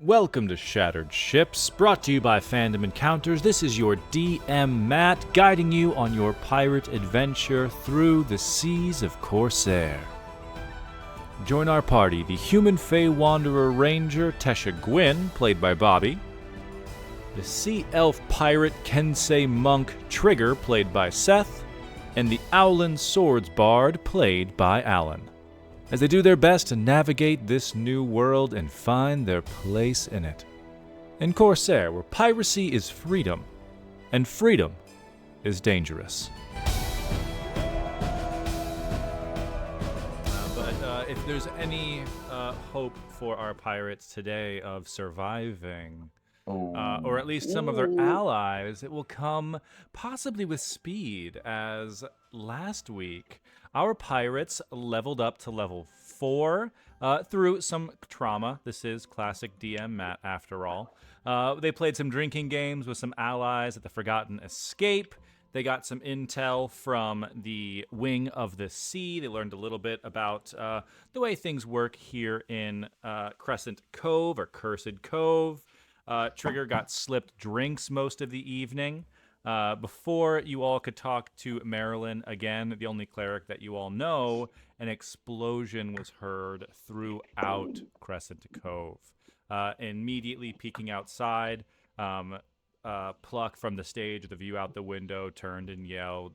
Welcome to Shattered Ships, brought to you by Fandom Encounters. This is your DM Matt, guiding you on your pirate adventure through the seas of Corsair. Join our party, the Human Fey Wanderer Ranger Tesha Gwyn, played by Bobby, the Sea Elf Pirate Kensei Monk Trigger, played by Seth, and the Owlin Swords Bard, played by Alan, as they do their best to navigate this new world and find their place in it. In Corsair, where piracy is freedom, and freedom is dangerous. But if there's any hope for our pirates today of surviving, or at least some of their allies, it will come possibly with speed, as last week our pirates leveled up to level 4 through some trauma. This is classic DM Matt, after all. They played some drinking games with some allies at the Forgotten Escape. They got some intel from the Wing of the Sea. They learned a little bit about the way things work here in Crescent Cove, or Cursed Cove. Trigger got slipped drinks most of the evening. Before you all could talk to Marilyn again, the only cleric that you all know, an explosion was heard throughout Crescent Cove. Immediately peeking outside, Pluck from the stage, the view out the window, turned and yelled,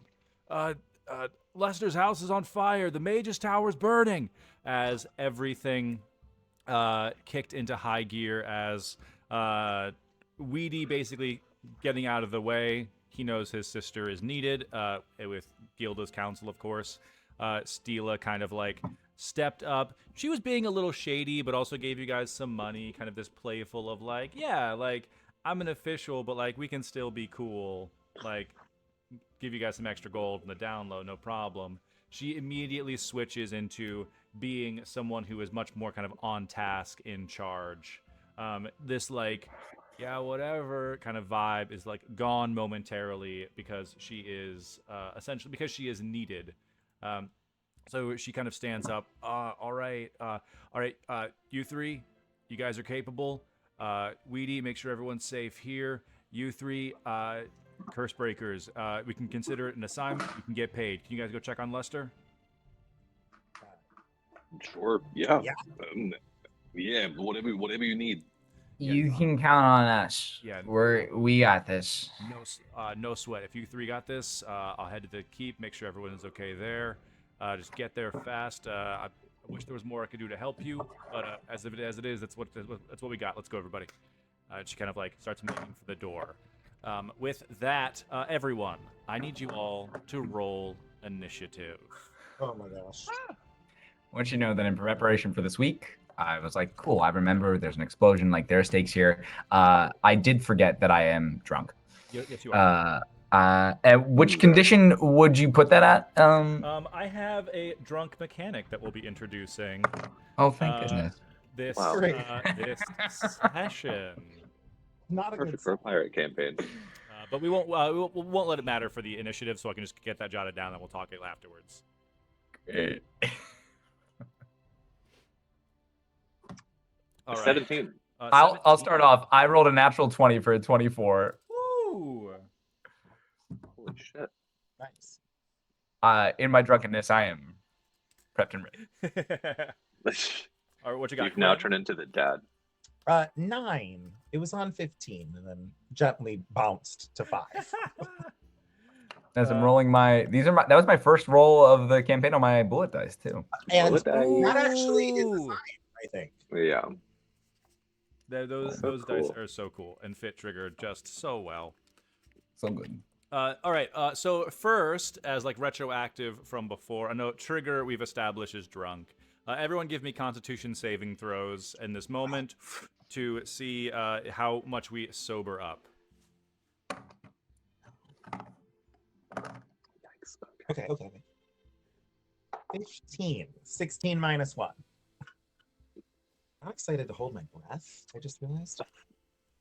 Lester's house is on fire! The mage's tower's burning! As everything kicked into high gear, as Weedy basically getting out of the way. He knows his sister is needed, with Gilda's counsel, of course. Stila kind of like stepped up. She was being a little shady, but also gave you guys some money, kind of this playful of like, yeah, like, I'm an official, but like, we can still be cool. Like, give you guys some extra gold in the down low, no problem. She immediately switches into being someone who is much more kind of on task, in charge. This like, yeah, whatever kind of vibe is like gone momentarily, because she is essentially, because she is needed. So she kind of stands up. All right, you three, you guys are capable. Weedy, make sure everyone's safe here. You three, curse breakers, we can consider it an assignment. You can get paid. Can you guys go check on Lester? Sure. Yeah. Yeah. Whatever you need. You can count on us. Yeah. We got this. No sweat. If you three got this, I'll head to the keep, make sure everyone is okay there. Just get there fast. I wish there was more I could do to help you, but as it is, that's what we got. Let's go, everybody. She kind of like starts moving for the door. With that, everyone, I need you all to roll initiative. Oh my gosh. Once you know that in preparation for this week, I was like, cool, I remember there's an explosion, like there are stakes here. I did forget that I am drunk. Yes, you are. At which condition would you put that at? I have a drunk mechanic that we'll be introducing. Oh, thank goodness. This session. Not a Perfect for a pirate campaign. But we won't let it matter for the initiative, so I can just get that jotted down, and we'll talk it afterwards. Great. All right. 17. I'll start off. I rolled a natural 20 for a 24. Woo! Holy shit. Nice. In my drunkenness, I am prepped and ready. All right, what you got? You've now turned into the dad. 9. It was on 15 and then gently bounced to 5. As I'm rolling that was my first roll of the campaign on my bullet dice too. And Bullet dice. that actually is designed, I think. Yeah. Those So dice cool. are so cool and fit Trigger just so well. So good. All right. So first, as like retroactive from before, I know Trigger we've established is drunk. Everyone, give me Constitution saving throws in this moment to see how much we sober up. Yikes. Okay. 15. 16 minus 1. I'm excited to hold my breath. I just realized.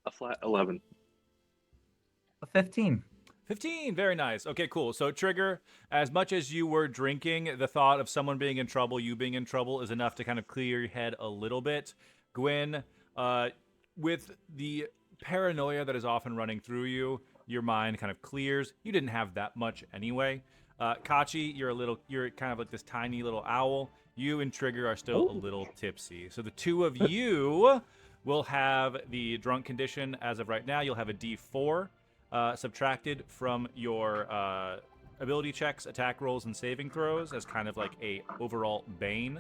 A flat 11. A 15. 15, very nice. Okay, cool. So Trigger, as much as you were drinking, the thought of someone being in trouble, you being in trouble, is enough to kind of clear your head a little bit. Gwyn, with the paranoia that is often running through you, your mind kind of clears. You didn't have that much anyway. Kachi, you're kind of like this tiny little owl. You and Trigger are still a little tipsy. So the two of you will have the drunk condition as of right now. You'll have a D4 subtracted from your ability checks, attack rolls, and saving throws as kind of like a overall bane.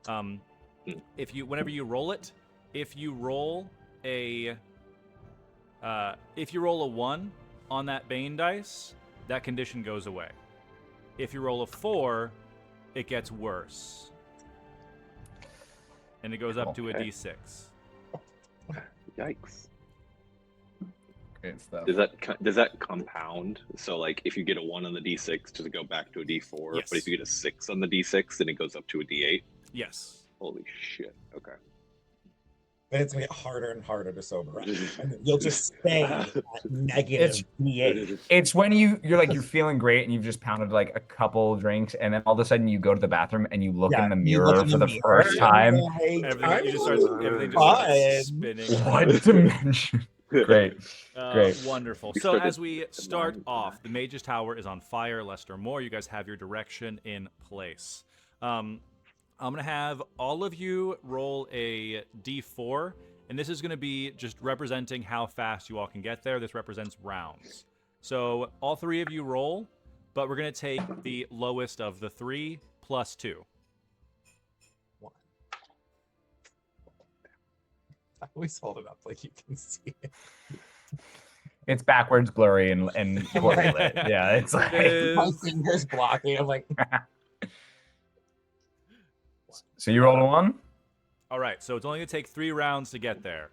Whenever you roll it, if you roll a 1 on that bane dice, that condition goes away. If you roll a 4, it gets worse. And it goes up to a D6. Yikes. Great stuff. Does that compound? So like if you get a 1 on the D6, does it go back to a D4? Yes. But if you get a 6 on the D6, then it goes up to a D8? Yes. Holy shit. Okay. Then it's gonna get harder and harder to sober up. And you'll just stay at negative D8. It's when you're feeling great and you've just pounded like a couple drinks, and then all of a sudden you go to the bathroom and you look in the mirror for the first time. Everything just starts spinning. What dimension? Great. Great. Wonderful. So as we start off, the Mage's Tower is on fire. Lester Moore, you guys have your direction in place. I'm going to have all of you roll a D4, and this is going to be just representing how fast you all can get there. This represents rounds. So all three of you roll, but we're going to take the lowest of the 3 plus 2. 1. I always hold it up like you can see it. It's backwards, blurry, and poorly lit. Yeah, it's like My fingers blocking. I'm like, So you rolled a 1? All right, so it's only going to take 3 rounds to get there.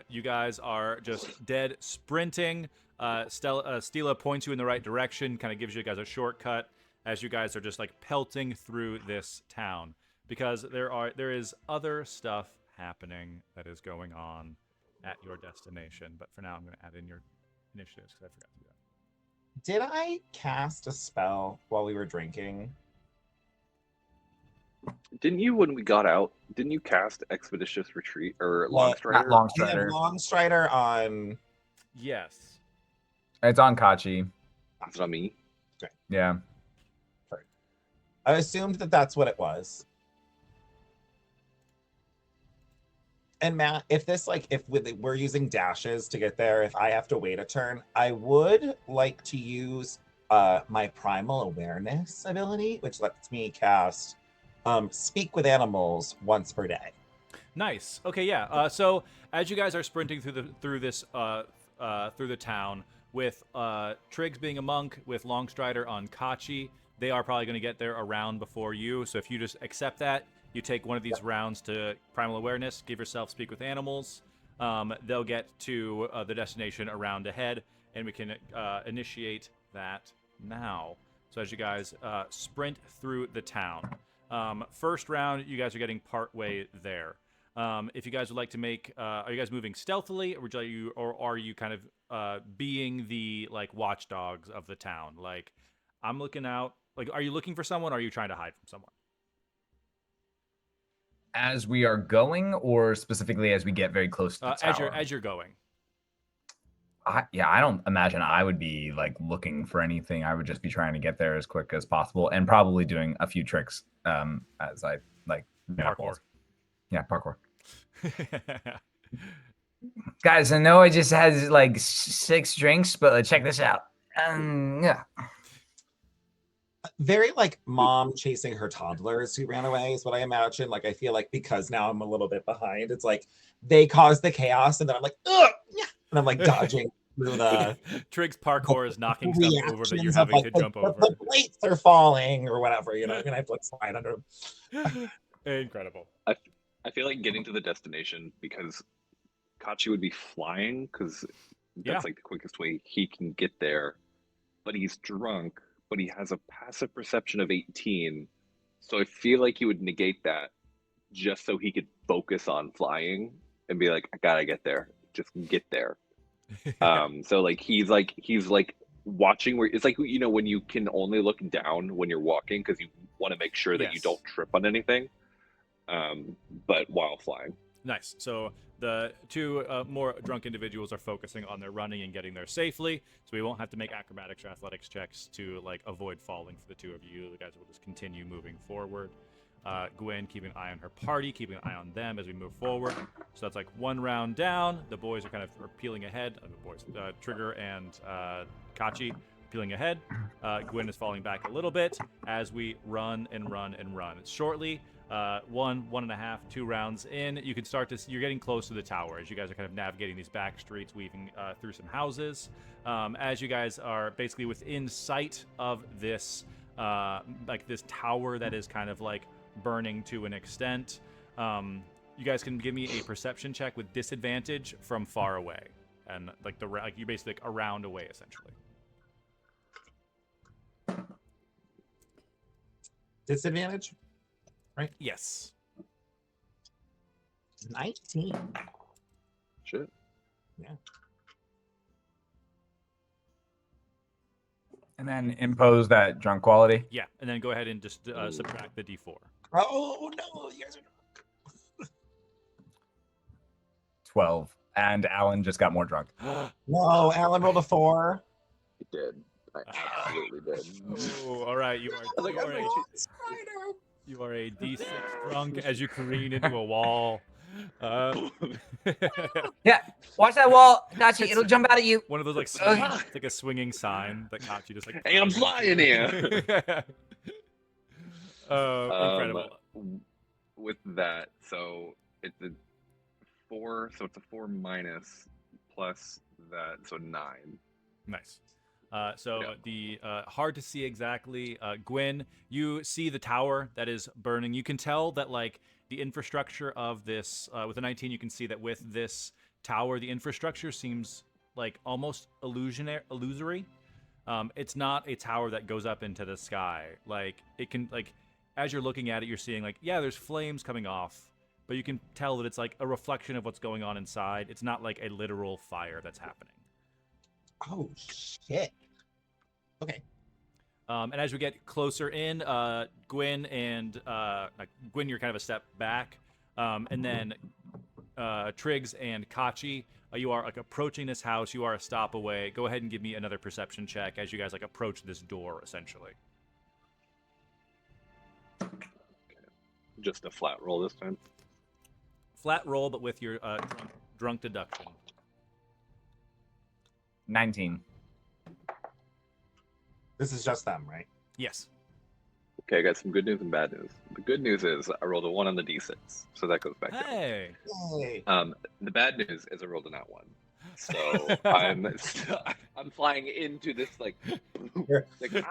You guys are just dead sprinting. Stila points you in the right direction, kind of gives you guys a shortcut as you guys are just like pelting through this town, because there is other stuff happening that is going on at your destination. But for now, I'm going to add in your initiatives because I forgot to do that. did I cast a spell while we were drinking? Didn't you, when we got out, didn't you cast Expeditious Retreat or Longstrider? Not Longstrider. Longstrider on. Yes. It's on Kachi. It's not me. Yeah. I assumed that that's what it was. And Matt, if we're using dashes to get there, if I have to wait a turn, I would like to use my Primal Awareness ability, which lets me cast Speak with Animals once per day. Nice. Okay, yeah. So as you guys are sprinting through the town, with Triggs being a monk, with Longstrider on Kachi, they are probably going to get there around before you. So if you just accept that, you take one of these rounds to Primal Awareness, give yourself Speak with Animals. They'll get to the destination around ahead, and we can initiate that now. So as you guys sprint through the town. First round, you guys are getting partway there. If you guys would like to make, are you guys moving stealthily, or are you kind of being the like watchdogs of the town? Like, I'm looking out. Like, are you looking for someone, or are you trying to hide from someone? As we are going, or specifically as we get very close to the tower? As you're going. I don't imagine I would be like looking for anything. I would just be trying to get there as quick as possible, and probably doing a few tricks as I like Parkour. Yeah, parkour. Guys, I know I just had like 6 drinks, but check this out. Yeah. Very like mom chasing her toddlers who ran away is what I imagine. Like, I feel like because now I'm a little bit behind, it's like they caused the chaos, and then I'm like, ugh, yeah, and I'm like dodging through the. Triggs parkour is knocking stuff over that you're reactions of, having like, to jump over. The plates are falling or whatever, you know, and I have to like slide under them. Incredible. I feel like getting to the destination, because Kachi would be flying, because that's like the quickest way he can get there. But he's drunk, but he has a passive perception of 18. So I feel like he would negate that just so he could focus on flying and be like, I gotta get there. Just get there. So like he's like watching where it's like, you know, when you can only look down when you're walking because you want to make sure that you don't trip on anything. But while flying. Nice. So the two more drunk individuals are focusing on their running and getting there safely, so we won't have to make acrobatics or athletics checks to like avoid falling for the two of you. The guys will just continue moving forward. Gwen keeping an eye on her party, keeping an eye on them as we move forward. So that's like one round down. The boys are kind of peeling ahead. Trigger and Kachi peeling ahead. Gwen is falling back a little bit as we run and run and run. It's shortly. 1.5, 2 rounds in, you can start to. You're getting close to the tower as you guys are kind of navigating these back streets, weaving through some houses. As you guys are basically within sight of this, like this tower that is kind of like burning to an extent. You guys can give me a perception check with disadvantage from far away, and like you're basically like around away essentially. Disadvantage? Right? Yes. 19. Shit. Yeah. And then impose that drunk quality. Yeah, and then go ahead and just subtract the d4. Oh no, you guys are 12. And Alan just got more drunk. No, Alan rolled a 4. It did. I absolutely did. Oh, all right. You are a D6 drunk as you careen into a wall. Yeah, watch that wall, Nachi. It'll jump out at you. One of those like it's like a swinging sign that Kachi just like. Hey, I'm flying here. Incredible. With that, so it's a 4. So it's a 4 minus plus that, so 9. Nice. The hard to see exactly. Gwen, you see the tower that is burning. You can tell that like the infrastructure of this, with a 19, you can see that with this tower, the infrastructure seems like almost illusory. It's not a tower that goes up into the sky. Like it can, like as you're looking at it, you're seeing like, yeah, there's flames coming off, but you can tell that it's like a reflection of what's going on inside. It's not like a literal fire that's happening. Oh shit. Okay. And as we get closer in, Gwen and Gwen, you're kind of a step back, and then Triggs and Kachi, you are like approaching this house. You are a stop away. Go ahead and give me another perception check as you guys like approach this door, essentially. Okay. Just a flat roll this time. Flat roll, but with your drunk deduction. 19. This is just them, right? Yes. Okay, I got some good news and bad news. The good news is I rolled a 1 on the d6, so that goes back down. Hey. Yay. The bad news is I rolled a nat 1. So I'm flying into this like I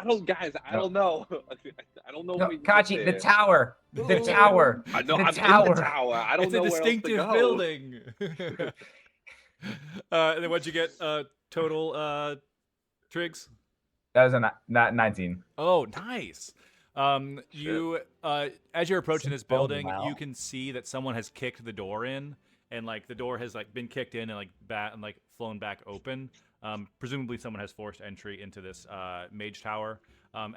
don't know. I don't know. No, what we did Kachi, the there. tower. The tower. I know the I'm tower. in the tower. I don't It's know a where else to distinctive go. building. And then what'd you get total, Triggs? That was a 19. Oh, nice. You as you're approaching this building, Wow. you can see that someone has kicked the door in, and like the door has like been kicked in and like flown back open. Presumably someone has forced entry into this mage tower.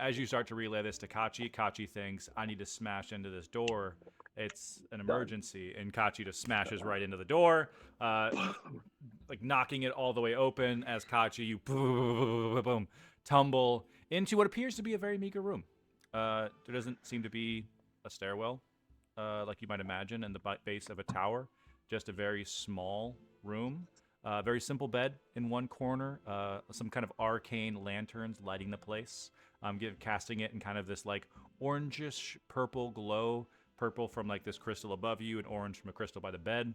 As you start to relay this to Kachi thinks, I need to smash into this door. It's an emergency, and Kachi just smashes right into the door, like knocking it all the way open. As Kachi, you boom, tumble into what appears to be a very meager room. There doesn't seem to be a stairwell, like you might imagine, in the base of a tower. Just a very small room. Very simple bed in one corner. Some kind of arcane lanterns lighting the place. Casting it in kind of this like orangish purple glow. Purple from like this crystal above you, and orange from a crystal by the bed.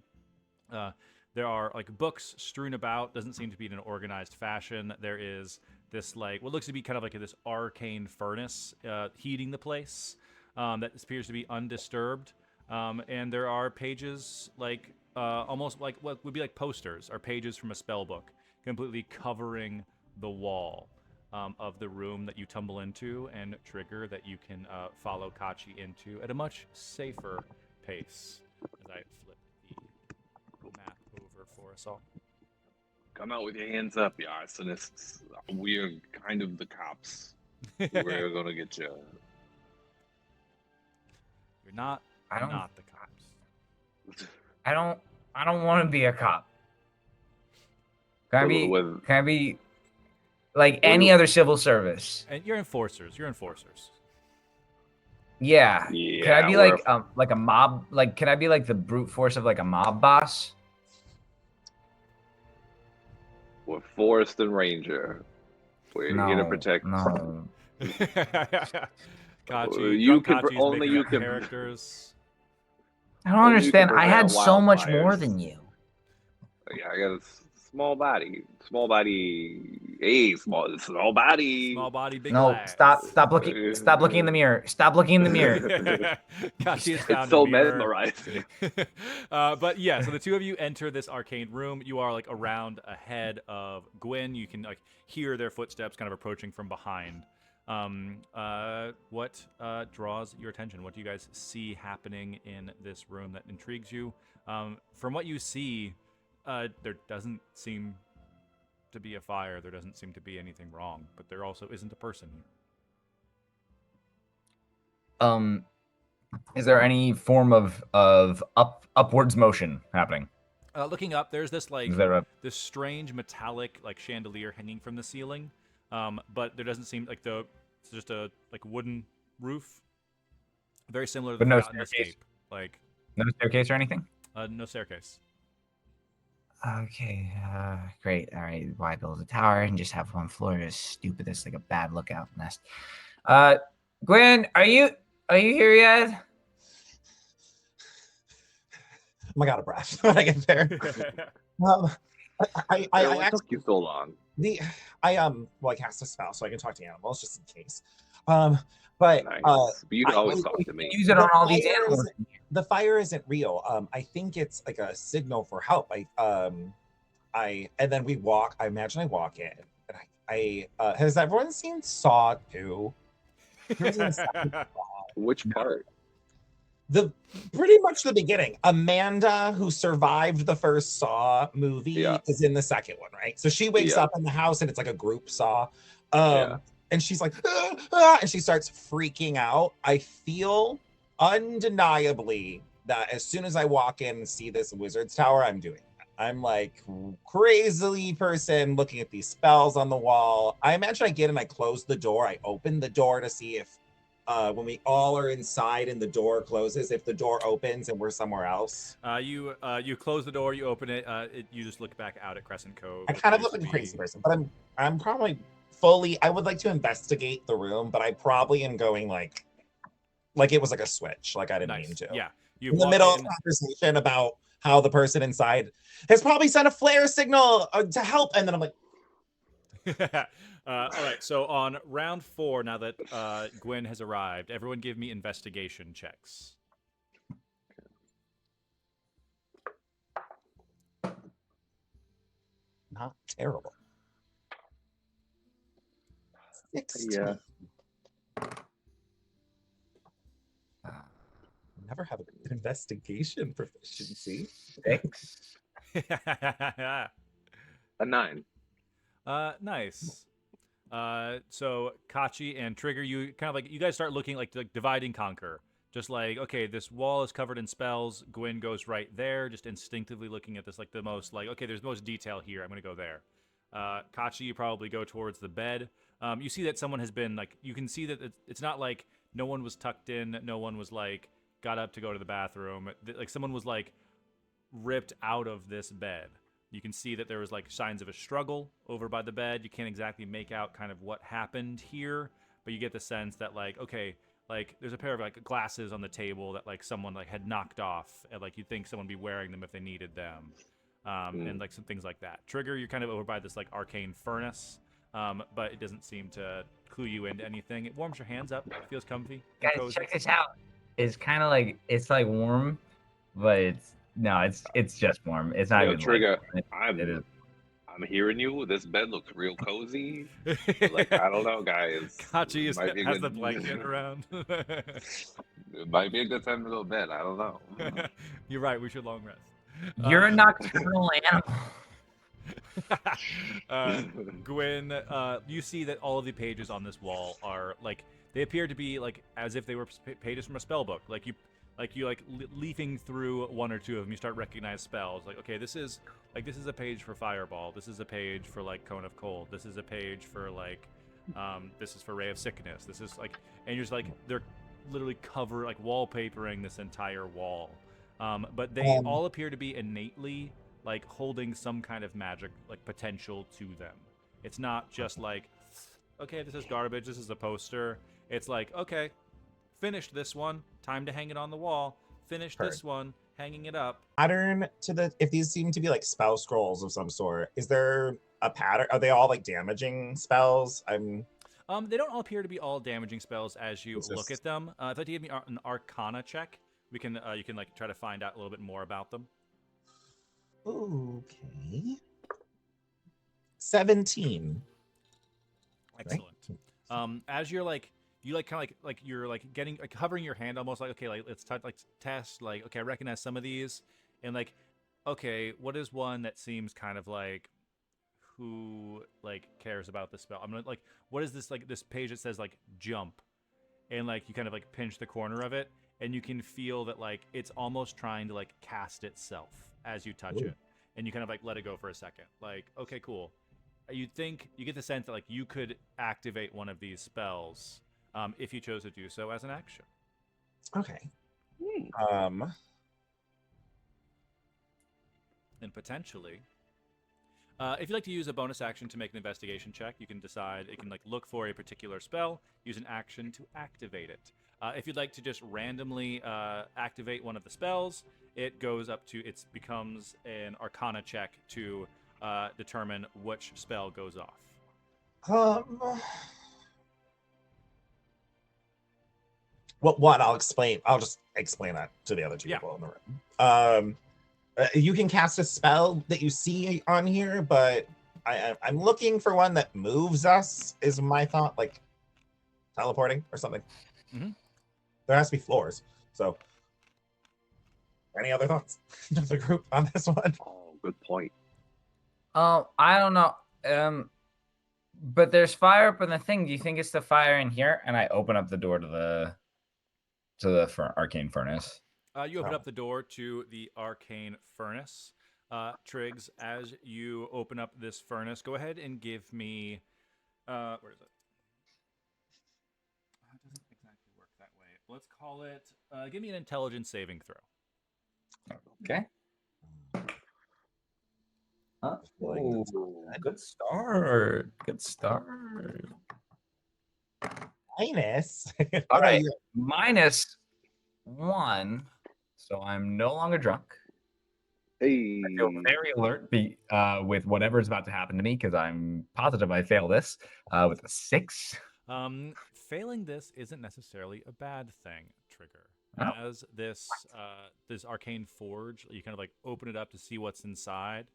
There are like books strewn about. Doesn't seem to be in an organized fashion. There is this like what looks to be kind of like this arcane furnace heating the place that appears to be undisturbed. And there are pages like almost like what would be like posters or pages from a spell book completely covering the wall of the room that you tumble into and trigger that you can follow Kachi into at a much safer pace. As I flip the map over for us all. Come out with your hands up, you arsonists. We're kind of the cops. We're gonna get you. You're not I don't. not the cops. I don't want to be a cop. Can I be like any other civil service? And you're enforcers. You're enforcers. Yeah. Yeah, Could I be we're like a mob? Like, could I be like the brute force of like a mob boss? we're Forest and Ranger. We're here to protect. No. Kachi, You drunk can Kachi's only making you up can. characters. I don't Only you can understand. I had prevent so much more wildfires. than you. Yeah, I got a small body. Small body. Hey, small body. Small body, big No, lads. stop looking in the mirror. Stop looking in the mirror. Kachi has It's found so a mirror. mesmerizing. But yeah, so the two of you enter this arcane room. You are like around ahead of Gwyn. You can like hear their footsteps kind of approaching from behind. What draws your attention? What do you guys see happening in this room that intrigues you? From what you see, there doesn't seem to be a fire. There doesn't seem to be anything wrong, but there also isn't a person here. Is there any form of upwards motion happening? Looking up, there's this like Is there this strange metallic like chandelier hanging from the ceiling, but there doesn't seem like it's just a like wooden roof, very similar to But the no Forgotten staircase? Escape. Like no staircase or anything? no staircase. Okay, great. All right, why build a tower and just have one floor as stupid as like a bad lookout nest? Gwen, are you here yet? I'm out of breath when I get there. I What actually took you so long? I cast a spell so I can talk to animals just in case. But Nice. But you can always I- talk to me. Use it on all these fire animals. the fire isn't real. I think it's like a signal for help. And then we walk. I imagine I walk in, and I has everyone seen Saw 2? Which part? The pretty much the beginning. Amanda, who survived the first Saw movie, Yeah. is in the second one, right? So she wakes Yeah. up in the house and it's like a group Saw. Yeah. And she's like, and she starts freaking out. I feel undeniably that as soon as I walk in and see this wizard's tower, I'm doing that. I'm like crazily person looking at these spells on the wall. I imagine I get in, I close the door, I open the door to see if when we all are inside and the door closes, if the door opens and we're somewhere else. You close the door, you open it, you just look back out at Crescent Cove. I kind of look like a crazy person, but I'm probably fully. I would like to investigate the room, but I probably am going like it was like a switch, like I didn't mean to. Yeah, you in the middle of conversation about how the person inside has probably sent a flare signal to help, and then I'm like, all right, so on round 4, now that Gwyn has arrived, everyone give me investigation checks. not terrible. 16. Yeah. Never have a good investigation proficiency. 6. A 9. Nice. So Kachi and Trigger, you kind of like you guys start looking like divide and conquer. Just like, okay, this wall is covered in spells. Gwyn goes right there, just instinctively looking at this like the most like, okay, there's the most detail here. I'm gonna go there. Kachi, you probably go towards the bed. You see that someone has been like, you can see that it's not like no one was tucked in, no one was like got up to go to the bathroom. Like someone was like ripped out of this bed. You can see that there was like signs of a struggle over by the bed. You can't exactly make out kind of what happened here, but you get the sense that like, okay, like there's a pair of like glasses on the table that like someone like had knocked off, and like you'd think someone would be wearing them if they needed them, and like some things like that. Trigger, you're kind of over by this like arcane furnace, but it doesn't seem to clue you into anything. It warms your hands up, it feels comfy. and Guys, cozy. check this out. It's kind of like it's like warm, but it's just warm. It's not Yo, even Trigger, like, it is. I'm hearing you. This bed looks real cozy. Like, I don't know, guys. Kachi Might be has good. the blanket around. It might be a good time to go to bed. I don't know. You're right. We should long rest. You're a nocturnal animal. Gwyn, you see that all of the pages on this wall are like they appear to be like as if they were pages from a spell book. Like Like you leafing through one or two of them, you start recognize spells. Like, okay, this is a page for Fireball. This is a page for like Cone of Cold. This is a page for like, this is for Ray of Sickness. This is like, and you're just like they're literally wallpapering this entire wall. But they all appear to be innately like holding some kind of magic like potential to them. It's not just like, okay, this is garbage. This is a poster. It's like, okay, finished this one. Time to hang it on the wall. Finished this one. Hanging it up. Pattern to if these seem to be like spell scrolls of some sort, is there a pattern? Are they all like damaging spells? They don't all appear to be all damaging spells as you look at them. If you give me an Arcana check, we can you can like try to find out a little bit more about them. Okay. 17. Excellent. Right. As you're like, you like kind of like you're like getting like hovering your hand almost like, okay, like let's test, like, okay, I recognize some of these, and like, okay, what is one that seems kind of like, who like cares about the spell? I'm gonna like, what is this, like this page that says like jump, and like you kind of like pinch the corner of it, and you can feel that like it's almost trying to like cast itself as you touch it, and you kind of like let it go for a second, like, okay, cool. You think you get the sense that like you could activate one of these spells if you chose to do so as an action. Okay. And potentially, if you'd like to use a bonus action to make an investigation check, you can decide it can like look for a particular spell, use an action to activate it. If you'd like to just randomly activate one of the spells, it goes up to it becomes an Arcana check to determine which spell goes off. Well, one, I'll just explain that to the other two people in the room. You can cast a spell that you see on here, but I'm looking for one that moves us, is my thought, like teleporting or something. Mm-hmm. There has to be floors. So, any other thoughts to the group on this one? Oh, good point. I don't know. But there's fire up in the thing. Do you think it's the fire in here? And I open up the door to the arcane furnace. You open up the door to the arcane furnace. Triggs, as you open up this furnace, go ahead and give me. Where is it? It doesn't exactly work that way. Let's call it. Give me an intelligence saving throw. Okay. Good start. Good start. Minus. All right. -1. So I'm no longer drunk. Hey. I feel very alert with whatever's about to happen to me because I'm positive I fail this with a 6. Failing this isn't necessarily a bad thing, Trigger. Oh. As this arcane forge, you kind of like open it up to see what's inside.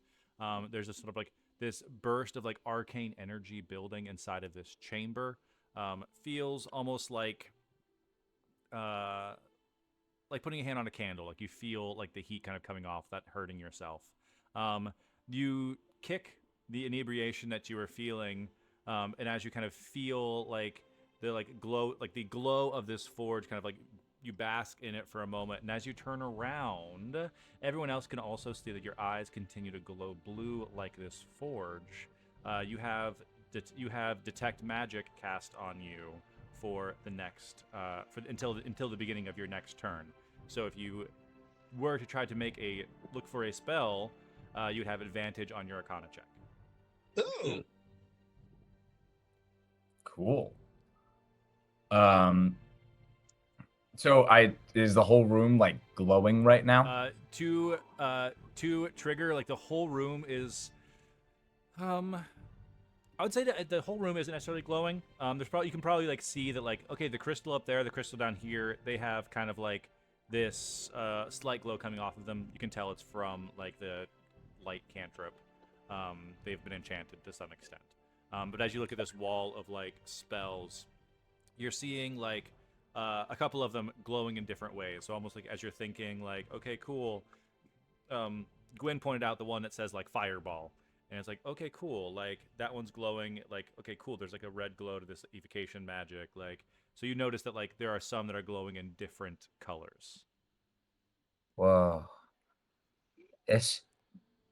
There's a sort of like this burst of like arcane energy building inside of this chamber. Feels almost like putting a hand on a candle. Like you feel like the heat kind of coming off, that hurting yourself. You kick the inebriation that you were feeling, and as you kind of feel like the glow of this forge kind of like you bask in it for a moment, and as you turn around, everyone else can also see that your eyes continue to glow blue like this forge. You have detect magic cast on you for the next until the beginning of your next turn. So if you were to try to look for a spell, you'd have advantage on your Arcana check. Ooh. Cool. So is the whole room like glowing right now? To Trigger, like the whole room is, I would say that the whole room isn't necessarily glowing. You can probably like see that like, okay, the crystal up there, the crystal down here, they have kind of like this slight glow coming off of them. You can tell it's from like the light cantrip. They've been enchanted to some extent. But as you look at this wall of like spells, you're seeing like a couple of them glowing in different ways. So almost like as you're thinking like, okay, cool. Gwen pointed out the one that says like fireball. And it's like, okay, cool. Like that one's glowing. Like, okay, cool. There's like a red glow to this evocation magic. Like, so you notice that like there are some that are glowing in different colors. Whoa. This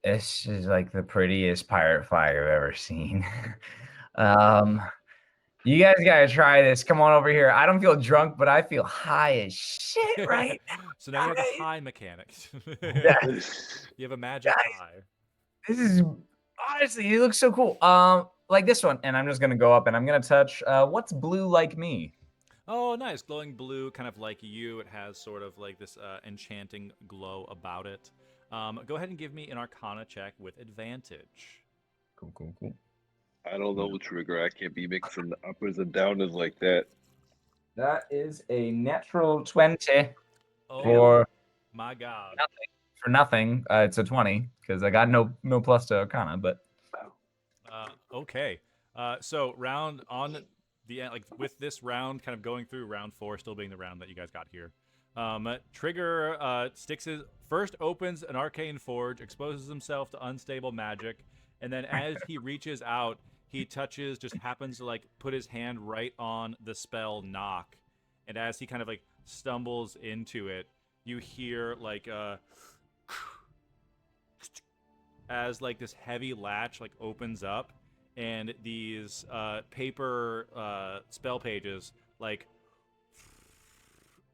this is like the prettiest pirate flag I've ever seen. um, you guys gotta try this. Come on over here. I don't feel drunk, but I feel high as shit right So now you have the guys. high mechanics. Yeah. You have a magic Guys. high. This is honestly, it looks so cool. Like this one, and I'm just gonna go up and I'm gonna touch. What's blue like me? Oh, nice. Glowing blue, kind of like you. It has sort of like this enchanting glow about it. Go ahead and give me an Arcana check with advantage. Cool. I don't know, Trigger. I can't be mixing the uppers and downers like that. That is a natural 20 Oh, for my God. nothing. It's a 20 because I got no plus to Arcana, but Okay. So round on the end, like with this round kind of going through round 4, still being the round that you guys got here. Trigger first opens an arcane forge, exposes himself to unstable magic, and then as he reaches out, he just happens to like put his hand right on the spell knock, and as he kind of like stumbles into it, you hear like as like this heavy latch like opens up, and these paper spell pages like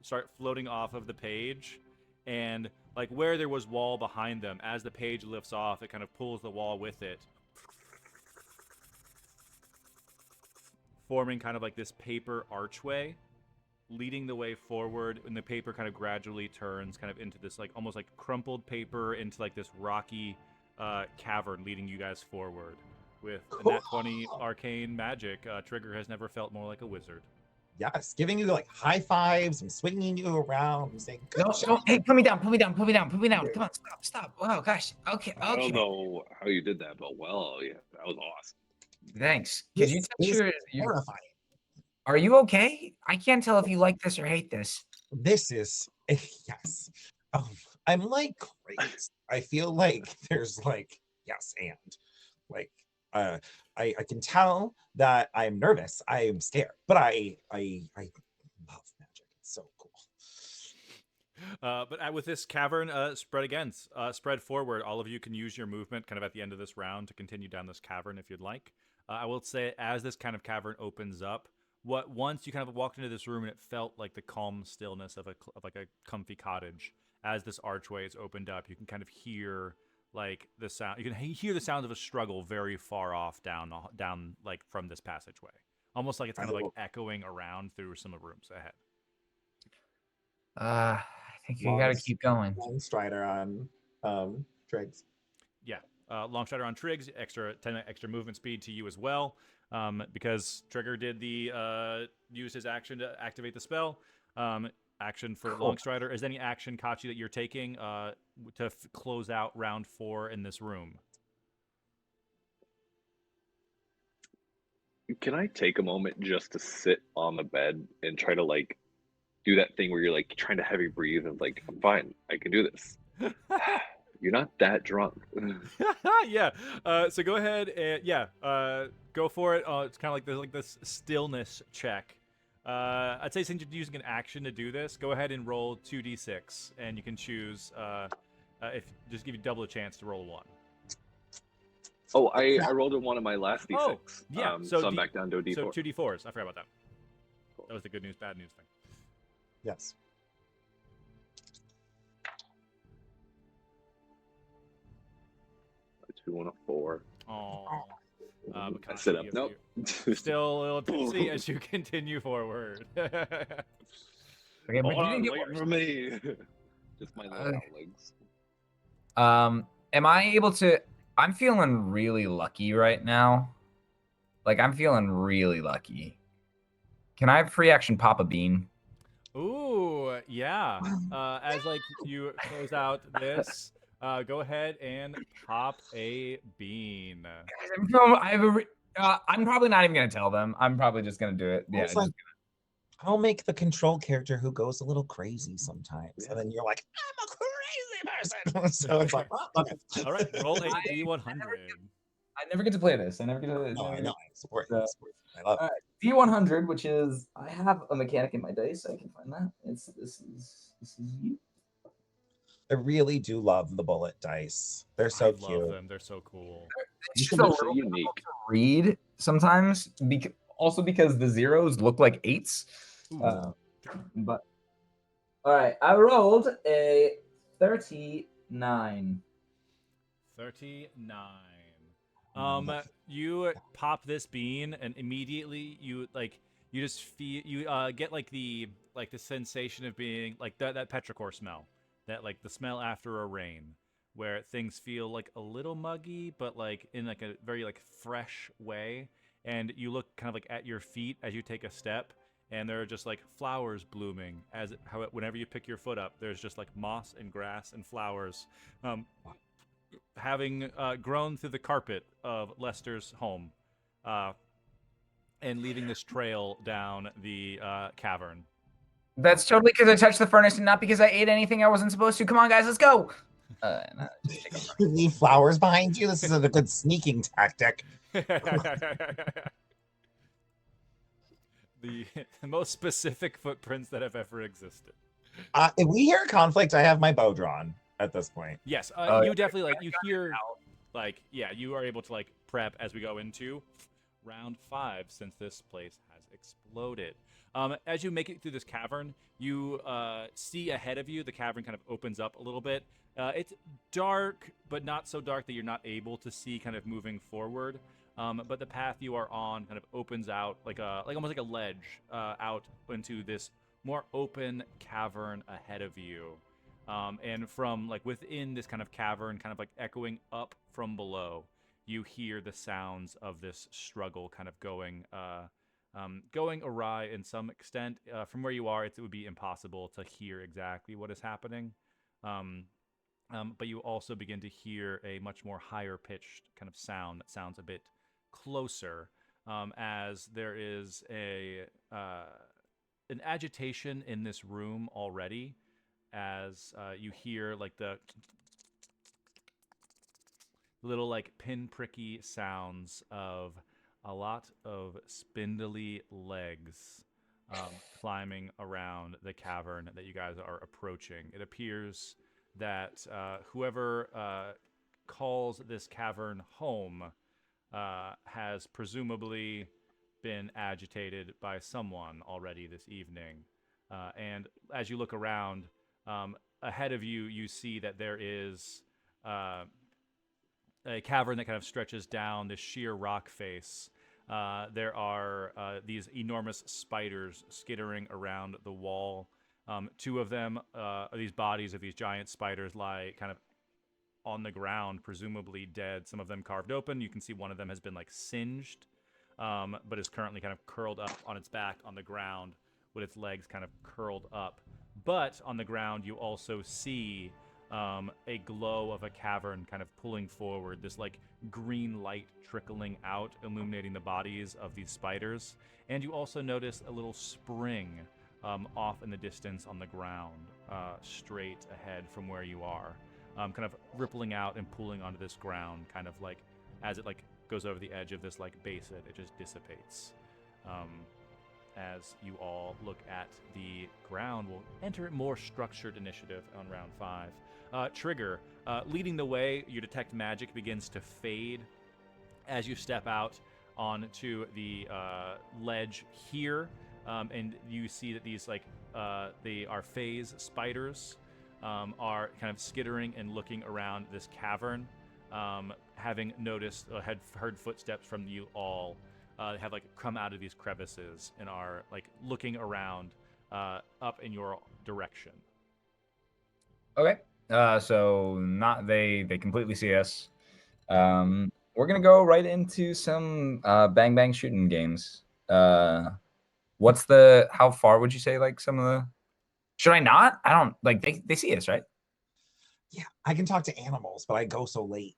start floating off of the page, and like where there was wall behind them, as the page lifts off, it kind of pulls the wall with it, forming kind of like this paper archway leading the way forward, and the paper kind of gradually turns kind of into this like almost like crumpled paper into like this rocky cavern leading you guys forward with a nat 20 arcane magic. Trigger has never felt more like a wizard. Yes, giving you like high fives and swinging you around and saying, "Good no, job." hey, put me down. Come on, stop. Oh gosh. Okay. I don't know how you did that, but well, yeah, that was awesome. Thanks. Can you This touch is your? terrifying. Are you okay? I can't tell if you like this or hate this. This is yes. I'm like great. I feel like there's like yes and like I can tell that I'm nervous. I am scared, but I love magic. It's so cool. But with this cavern spread forward, all of you can use your movement kind of at the end of this round to continue down this cavern if you'd like. I will say, as this kind of cavern opens up, once you kind of walked into this room and it felt like the calm stillness of like a comfy cottage. As this archway is opened up, you can kind of hear like the sound. You can hear the sound of a struggle very far off down like from this passageway, almost like it's kind of like echoing around through some of the rooms ahead. I think you gotta keep going. Long strider on Triggs. Yeah, long strider on Triggs, 10 extra movement speed to you as well, because Trigger did the use his action to activate the spell. Action for long strider. Is any action, Kachi, that you're taking to close out round 4 in this room? Can I take a moment just to sit on the bed and try to like do that thing where you're like trying to heavy breathe and like, I'm fine, I can do this. You're not that drunk. Yeah. So go ahead and go for it. It's kind of like there's like this stillness check. I'd say since you're using an action to do this, go ahead and roll 2d6, and you can choose if just give you double a chance to roll 1. Oh, I rolled a 1 on my last d6. Oh, yeah. So I'm back down to a d4. So 2 d4s. I forgot about that. That was the good news, bad news thing. Yes. A 2 and a 4. Oh. I sit up. Nope. Still a little tipsy as you continue forward. Okay, but you didn't get wait worse. for me. Just my little legs. Am I able to? I'm feeling really lucky right now. Like I'm feeling really lucky. Can I have free action pop a bean? Ooh, yeah. As like you close out this, go ahead and pop a bean. I'm probably not even gonna tell them. I'm probably just gonna do it. Yeah. I'll make the control character who goes a little crazy sometimes, and then you're like, I'm a crazy person. So it's like, oh, okay. All right, roll a d100. I never get to play this. I never get to. No, I know. I support you. I love it. D100, which is I have a mechanic in my dice. I can find that. This is you. I really do love the bullet dice. They're so I cute. love them. They're so cool. It's They're just a so little unique. read sometimes. Also because the zeros look like 8s. Ooh. But all right, I rolled a 39. 39. You pop this bean, and immediately you just feel get the sensation of being like that petrichor smell, that like the smell after a rain, where things feel like a little muggy, but like in like a very like fresh way. And you look kind of like at your feet as you take a step, and there are just like flowers blooming whenever you pick your foot up. There's just like moss and grass and flowers. Having grown through the carpet of Lester's home, and leaving this trail down the cavern. That's totally because I touched the furnace and not because I ate anything I wasn't supposed to. Come on, guys, let's go. And I just take a Leave flowers behind you. This is a good sneaking tactic. The most specific footprints that have ever existed. If we hear conflict, I have my bow drawn at this point. Yes, Oh, you yeah. definitely you hear you are able to prep as we go into round 5, since this place has exploded. As you make it through this cavern, you see ahead of you the cavern kind of opens up a little bit. It's dark, but not so dark that you're not able to see kind of moving forward. But the path you are on kind of opens out like almost like a ledge out into this more open cavern ahead of you. And from within this kind of cavern, kind of echoing up from below, you hear the sounds of this struggle kind of going awry in some extent. From where you are, it would be impossible to hear exactly what is happening. But you also begin to hear a much more higher pitched kind of sound that sounds a bit closer, as there is an agitation in this room already, as you hear the little pinpricky sounds of a lot of spindly legs climbing around the cavern that you guys are approaching. It appears that whoever calls this cavern home has presumably been agitated by someone already this evening. And as you look around, ahead of you, you see that there is a cavern that kind of stretches down this sheer rock face. There are these enormous spiders skittering around the wall. 2 of them, these bodies of these giant spiders, lie kind of on the ground, presumably dead. Some of them carved open. You can see one of them has been singed, but is currently kind of curled up on its back on the ground with its legs kind of curled up. But on the ground, you also see a glow of a cavern kind of pulling forward, this green light trickling out, illuminating the bodies of these spiders. And you also notice a little spring off in the distance on the ground, straight ahead from where you are, kind of rippling out and pulling onto this ground, kind of as it goes over the edge of this basin, it just dissipates. As you all look at the ground, we'll enter more structured initiative on round 5. Trigger, leading the way, your detect magic begins to fade as you step out onto the ledge here, and you see that these they are phase spiders, are kind of skittering and looking around this cavern, having noticed had heard footsteps from you all. Have come out of these crevices and are looking around up in your direction. Okay. So not they completely see us. We're gonna go right into some bang bang shooting games. How far would you say some of the? Should I not? I don't they see us, right? Yeah, I can talk to animals, but I go so late.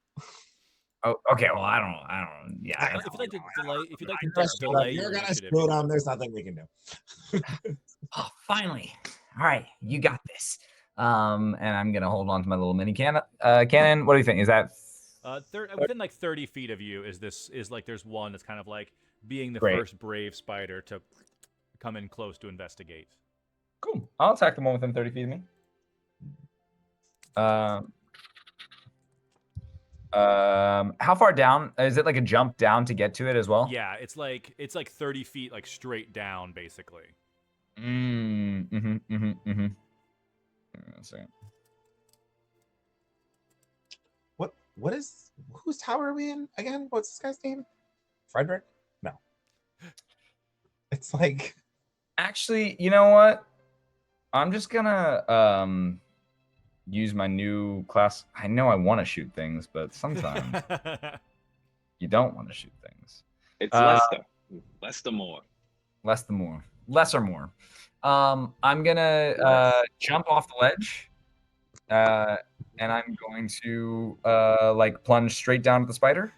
Oh, okay. Well, I don't. Yeah. If you'd like to delay, You're your gonna initiative. screw them. There's nothing we can do. Oh, finally. All right, you got this. And I'm gonna hold on to my little mini cannon. Cannon. What do you think? Is that within 30 feet of you is there's one that's kind of being the Great. first brave spider to come in close to investigate. Cool? I'll attack the one within 30 feet of me. How far down? Is it like a jump down to get to it as well? Yeah, it's like 30 feet, like straight down, basically. One second. What is whose tower are we in again? What's this guy's name? Frederick? No. It's like Actually, you know what? I'm just gonna use my new class. I know I want to shoot things, but sometimes you don't want to shoot things. It's less though. Less the more. Less the more. Less or more. I'm gonna jump off the ledge. And I'm going to like plunge straight down to the spider.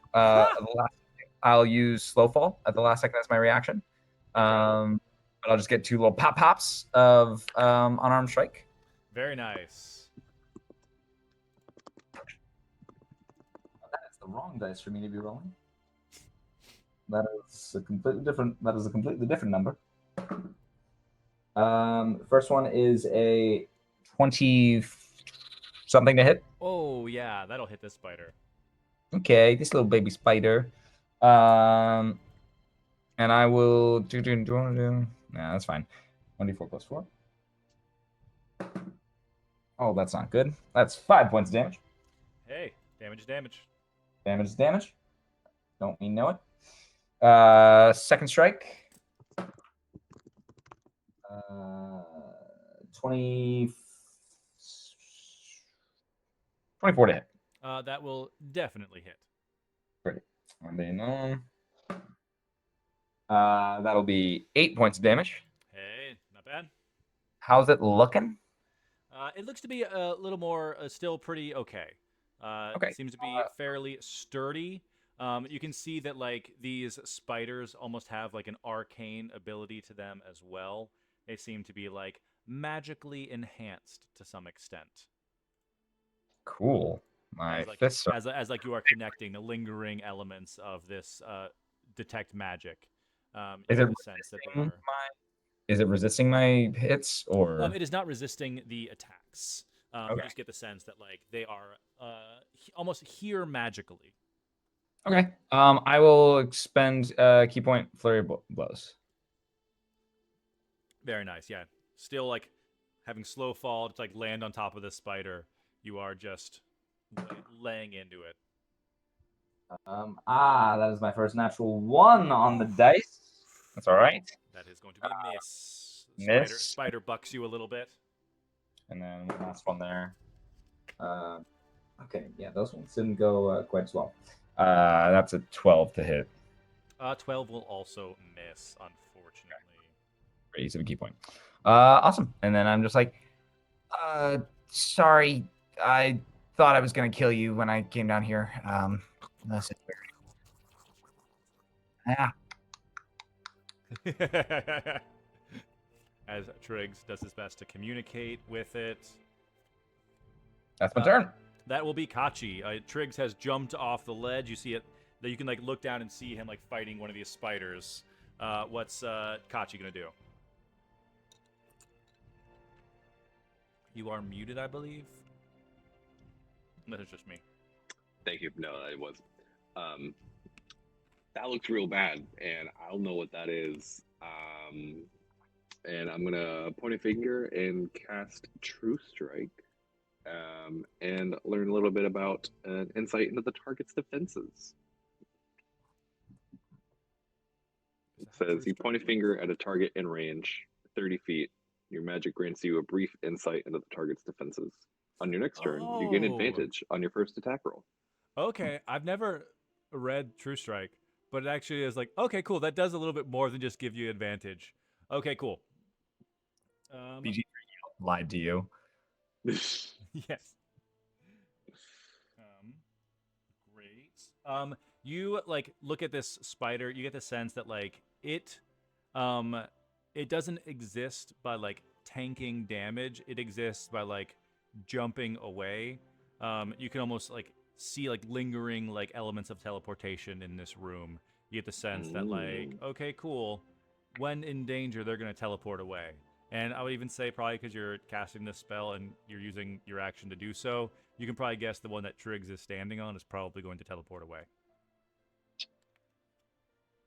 I'll use slow fall at the last second as my reaction. But I'll just get 2 little pops of unarmed strike. Very nice. That is the wrong dice for me to be rolling. That is a completely different number. First one is a 20 something to hit. Oh yeah, that'll hit this spider. Okay, this little baby spider. And I will do you want to do? Nah, that's fine. 1d4 plus 4. Oh, that's not good. That's 5 points of damage. Hey, damage is damage. Damage is damage. Don't mean know it. Second strike. 24 to hit. That will definitely hit. Great. And then that'll be 8 points of damage. Hey, not bad. How's it looking? It looks to be a little more still pretty okay. Okay. It seems to be fairly sturdy. You can see that like these spiders almost have like an arcane ability to them as well. They seem to be like magically enhanced to some extent. Cool. My fists are... as like you are connecting the lingering elements of this detect magic. Is it resisting my hits or? It is not resisting the attacks. Okay. You just get the sense that like they are almost here magically. Okay. I will expend key point flurry blows. Very nice. Yeah. Still like having slow fall to like land on top of this spider. You are just laying into it. That is my first natural 1 on the dice. That's all right. That is going to be a miss. Miss. Spider bucks you a little bit. And then last one there. Okay, yeah, those ones didn't go quite as well. That's a 12 to hit. 12 will also miss, unfortunately. Raise a key point. Awesome. And then I'm just like, sorry, I thought I was gonna kill you when I came down here. That's weird. Yeah. As Triggs does his best to communicate with it. That's my turn. That will be Kachi. Triggs has jumped off the ledge. You see it. That you can like look down and see him like fighting one of these spiders. What's Kachi gonna do? You are muted, I believe. That is just me. Thank you. No, it was. That looks real bad, and I'll know what that is. And I'm gonna point a finger and cast True Strike, and learn a little bit about an insight into the target's defenses. It says you point a finger at a target in range, 30 feet. Your magic grants you a brief insight into the target's defenses. On your next turn, you gain advantage on your first attack roll. Okay, I've never read True Strike, but it actually is like, okay, cool. That does a little bit more than just give you advantage. Okay, cool. BG lied to you. Yes. Great. You like look at this spider. You get the sense that like it doesn't exist by like tanking damage. It exists by like jumping away. You can almost like see like lingering like elements of teleportation in this room. You get the sense that like, okay, cool. When in danger, they're gonna teleport away. And I would even say probably because you're casting this spell and you're using your action to do so, you can probably guess the one that Triggs is standing on is probably going to teleport away.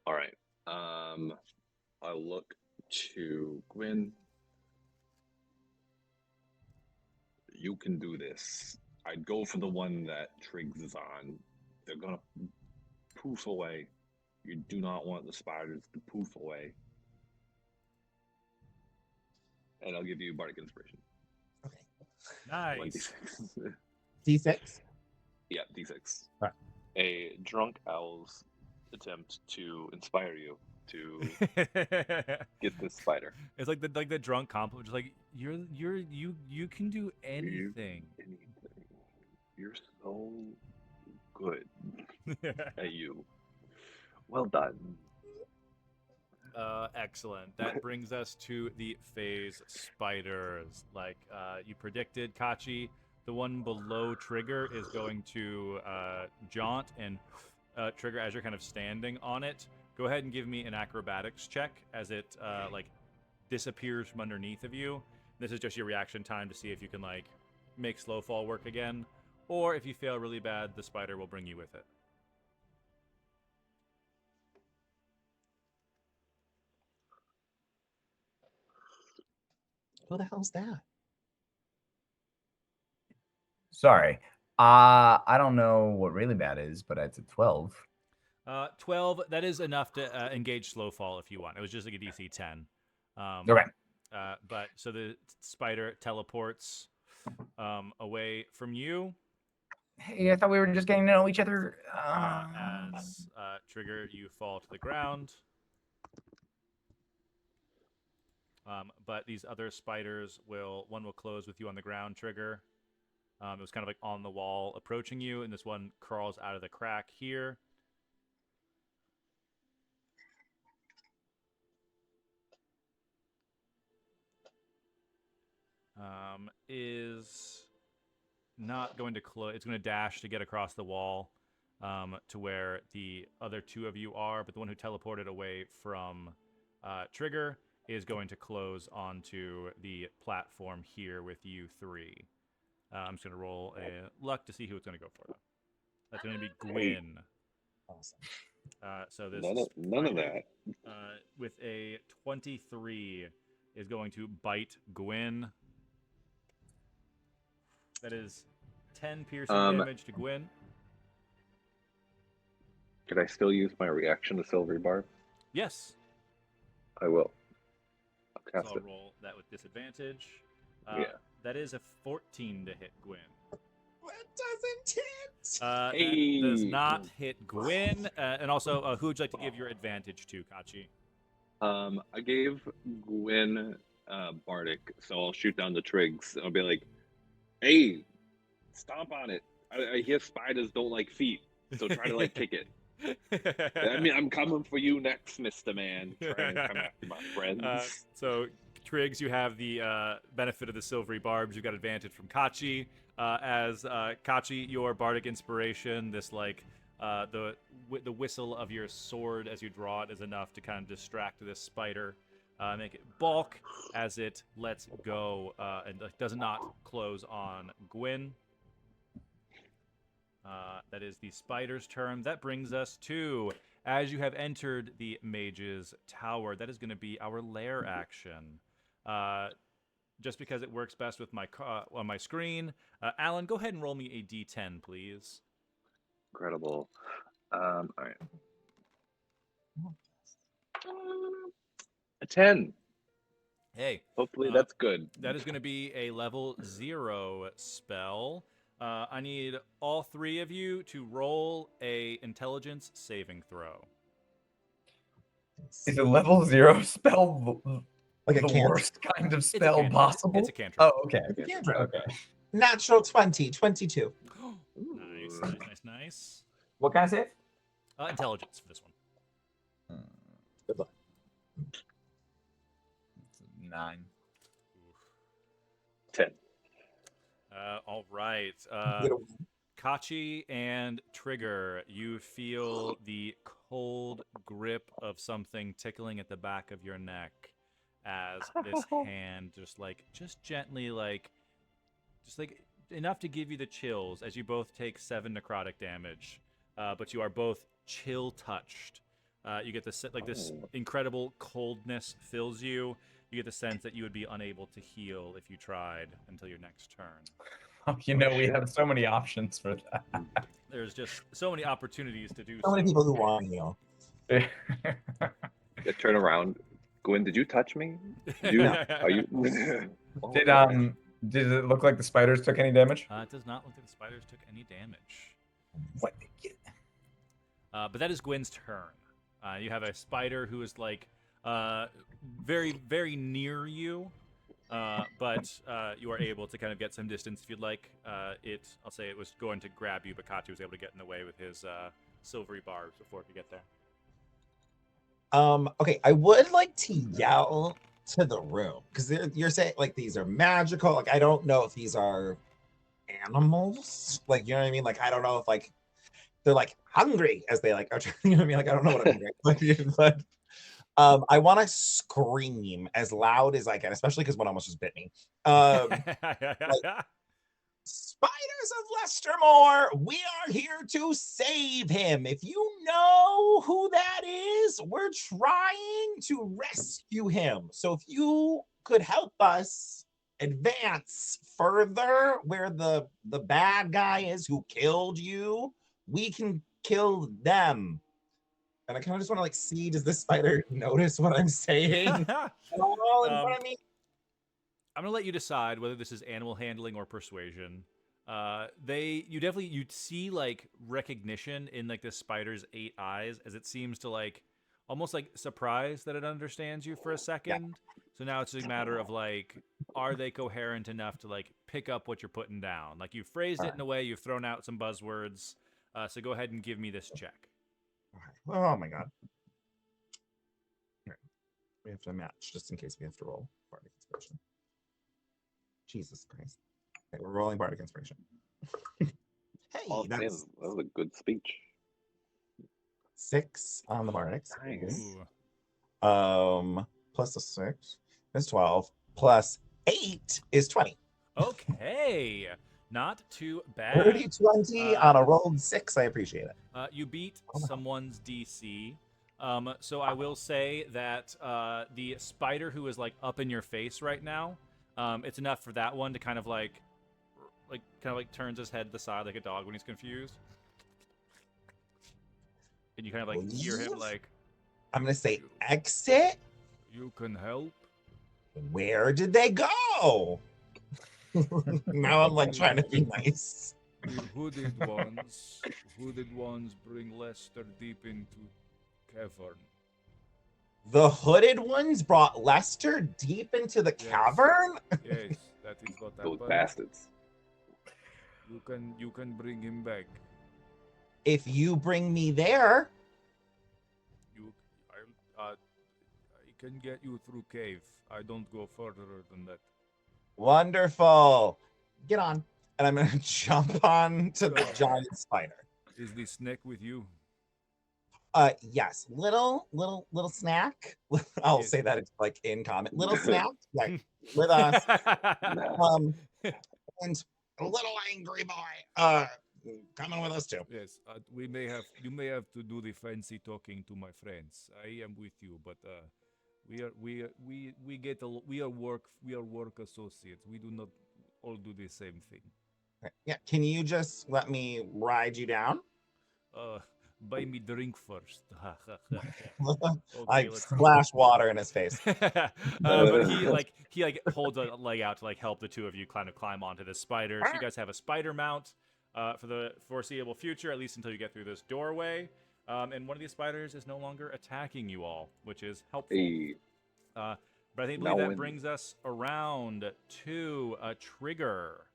All right. I'll look to Gwyn. You can do this. I'd go for the one that Triggs is on. They're gonna poof away. You do not want the spiders to poof away. And I'll give you Bardic Inspiration. Okay. Nice. 1d6. D6. Yeah, D6. Right. A drunk owl's attempt to inspire you to get this spider. It's like the drunk compliment, just like you can do anything. You're so good at you. Well done. Excellent. That brings us to the phase spiders. Like you predicted, Kachi, the one below Trigger is going to jaunt and Trigger as you're kind of standing on it. Go ahead and give me an acrobatics check as it like disappears from underneath of you. This is just your reaction time to see if you can like make slow fall work again, or if you fail really bad, the spider will bring you with it. Who the hell's that? Sorry. I don't know what really bad is, but it's a 12. 12, that is enough to engage slow fall if you want. It was just like a DC 10. Okay. But so the spider teleports away from you. Hey, I thought we were just getting to know each other. As Trigger, you fall to the ground. But these other spiders one will close with you on the ground, Trigger. It was kind of like on the wall approaching you, and this one crawls out of the crack here. Is not going to close. It's going to dash to get across the wall to where the other two of you are, but the one who teleported away from Trigger is going to close onto the platform here with you three. I'm just going to roll a luck to see who it's going to go for, though. That's going to be Gwyn. Awesome. So this none of that. With a 23 is going to bite Gwyn. That is 10 piercing damage to Gwyn. Could I still use my reaction to Silvery Barb? Yes. I will. I'll cast So I'll it. roll that with disadvantage. Yeah. That is a 14 to hit Gwyn. What doesn't hit? That does not hit Gwyn. And also, who would you like to give your advantage to, Kachi? I gave Gwyn Bardic, so I'll shoot down the Triggs. I'll be like, hey, stomp on it. I hear spiders don't like feet, so try to like kick it. I mean, I'm coming for you next, Mr. Man. Try and come after my friends. So, Triggs, you have the benefit of the silvery barbs. You got advantage from Kachi. As Kachi, your bardic inspiration, this like the whistle of your sword as you draw it is enough to kind of distract this spider, make it balk as it lets go and does not close on Gwyn. That is the spider's turn. That brings us to, as you have entered the mage's tower, that is going to be our lair action. Just because it works best with my on my screen. Alan, go ahead and roll me a d10, please. Incredible. All right. A 10. Hey. Hopefully that's good. That is going to be a level 0 spell. I need all three of you to roll a intelligence saving throw. Is a level 0 spell Like a the cantrip? worst kind of spell cantrip. possible? It's a cantrip. Oh, okay. It's a cantrip. Okay. Natural 20, 22. Nice. What kind of save? Intelligence for this one. Good luck. 9. 10. All right. Kachi and Trigger, you feel the cold grip of something tickling at the back of your neck as this hand just gently just enough to give you the chills as you both take 7 necrotic damage, but you are both chill touched. You get this incredible coldness fills you. You get the sense that you would be unable to heal if you tried until your next turn. Oh, we have so many options for that. There's just so many opportunities to do So many people who want to heal. Turn around. Gwen, did you touch me? Are you? Did it look like the spiders took any damage? It does not look like the spiders took any damage. What? But that is Gwen's turn. You have a spider who is very, very near you, but you are able to kind of get some distance if you'd like. I'll say it was going to grab you, but Kachi was able to get in the way with his silvery barbs before it could get there. Okay, I would like to yell to the room because you're saying these are magical. I don't know if these are animals. You know what I mean? I don't know if they're hungry as they are trying, you know what I mean? I don't know what I'm doing. But I want to scream as loud as I can, especially because one almost just bit me. Spiders of Leicestermore, we are here to save him. If you know who that is, we're trying to rescue him. So if you could help us advance further where the bad guy is who killed you, we can kill them. And I kind of just want to see, does this spider notice what I'm saying? All in front of me. I'm gonna let you decide whether this is animal handling or persuasion. You'd see recognition in this spider's 8 eyes as it seems to almost surprised that it understands you for a second. Yeah. So now it's a matter of are they coherent enough to pick up what you're putting down? You've phrased it in a way, you've thrown out some buzzwords. So go ahead and give me this check. Oh my god. Right. We have to match just in case we have to roll Bardic Inspiration. Jesus Christ. Okay, we're rolling Bardic Inspiration. Hey, that was a good speech. 6 on the Bardic. Nice. Plus a 6 is 12. Plus 8 is 20. Okay. Not too bad. 30-20 on a rolled 6. I appreciate it. You beat someone's DC. So I will say that the spider who is up in your face right now, it's enough for that one to kind of turns his head to the side like a dog when he's confused. And you kind of hear him I'm gonna say exit. You can help. Where did they go? Now I'm trying to be nice. The hooded ones bring Lester deep into cavern. The hooded ones brought Lester deep into the cavern? Yes, that is what happened. Those bastards. You can bring him back. If you bring me there. I can get you through cave. I don't go further than that. Wonderful. Get on. And I'm going to jump on to the giant spider. Is the snake with you? Yes. Little snack. I'll say that it's in comment. Little snack. Yeah, with us. And a little angry boy. Coming with us too. Yes. You may have to do the fancy talking to my friends. I am with you, but we are work associates. We do not all do the same thing. Yeah. Can you just let me ride you down? Buy me drink first. I splash water in his face. But he holds a leg out to help the two of you kind of climb onto this spider. So you guys have a spider mount for the foreseeable future, at least until you get through this doorway. And one of these spiders is no longer attacking you all, which is helpful. Hey. But I believe that brings us around to a trigger.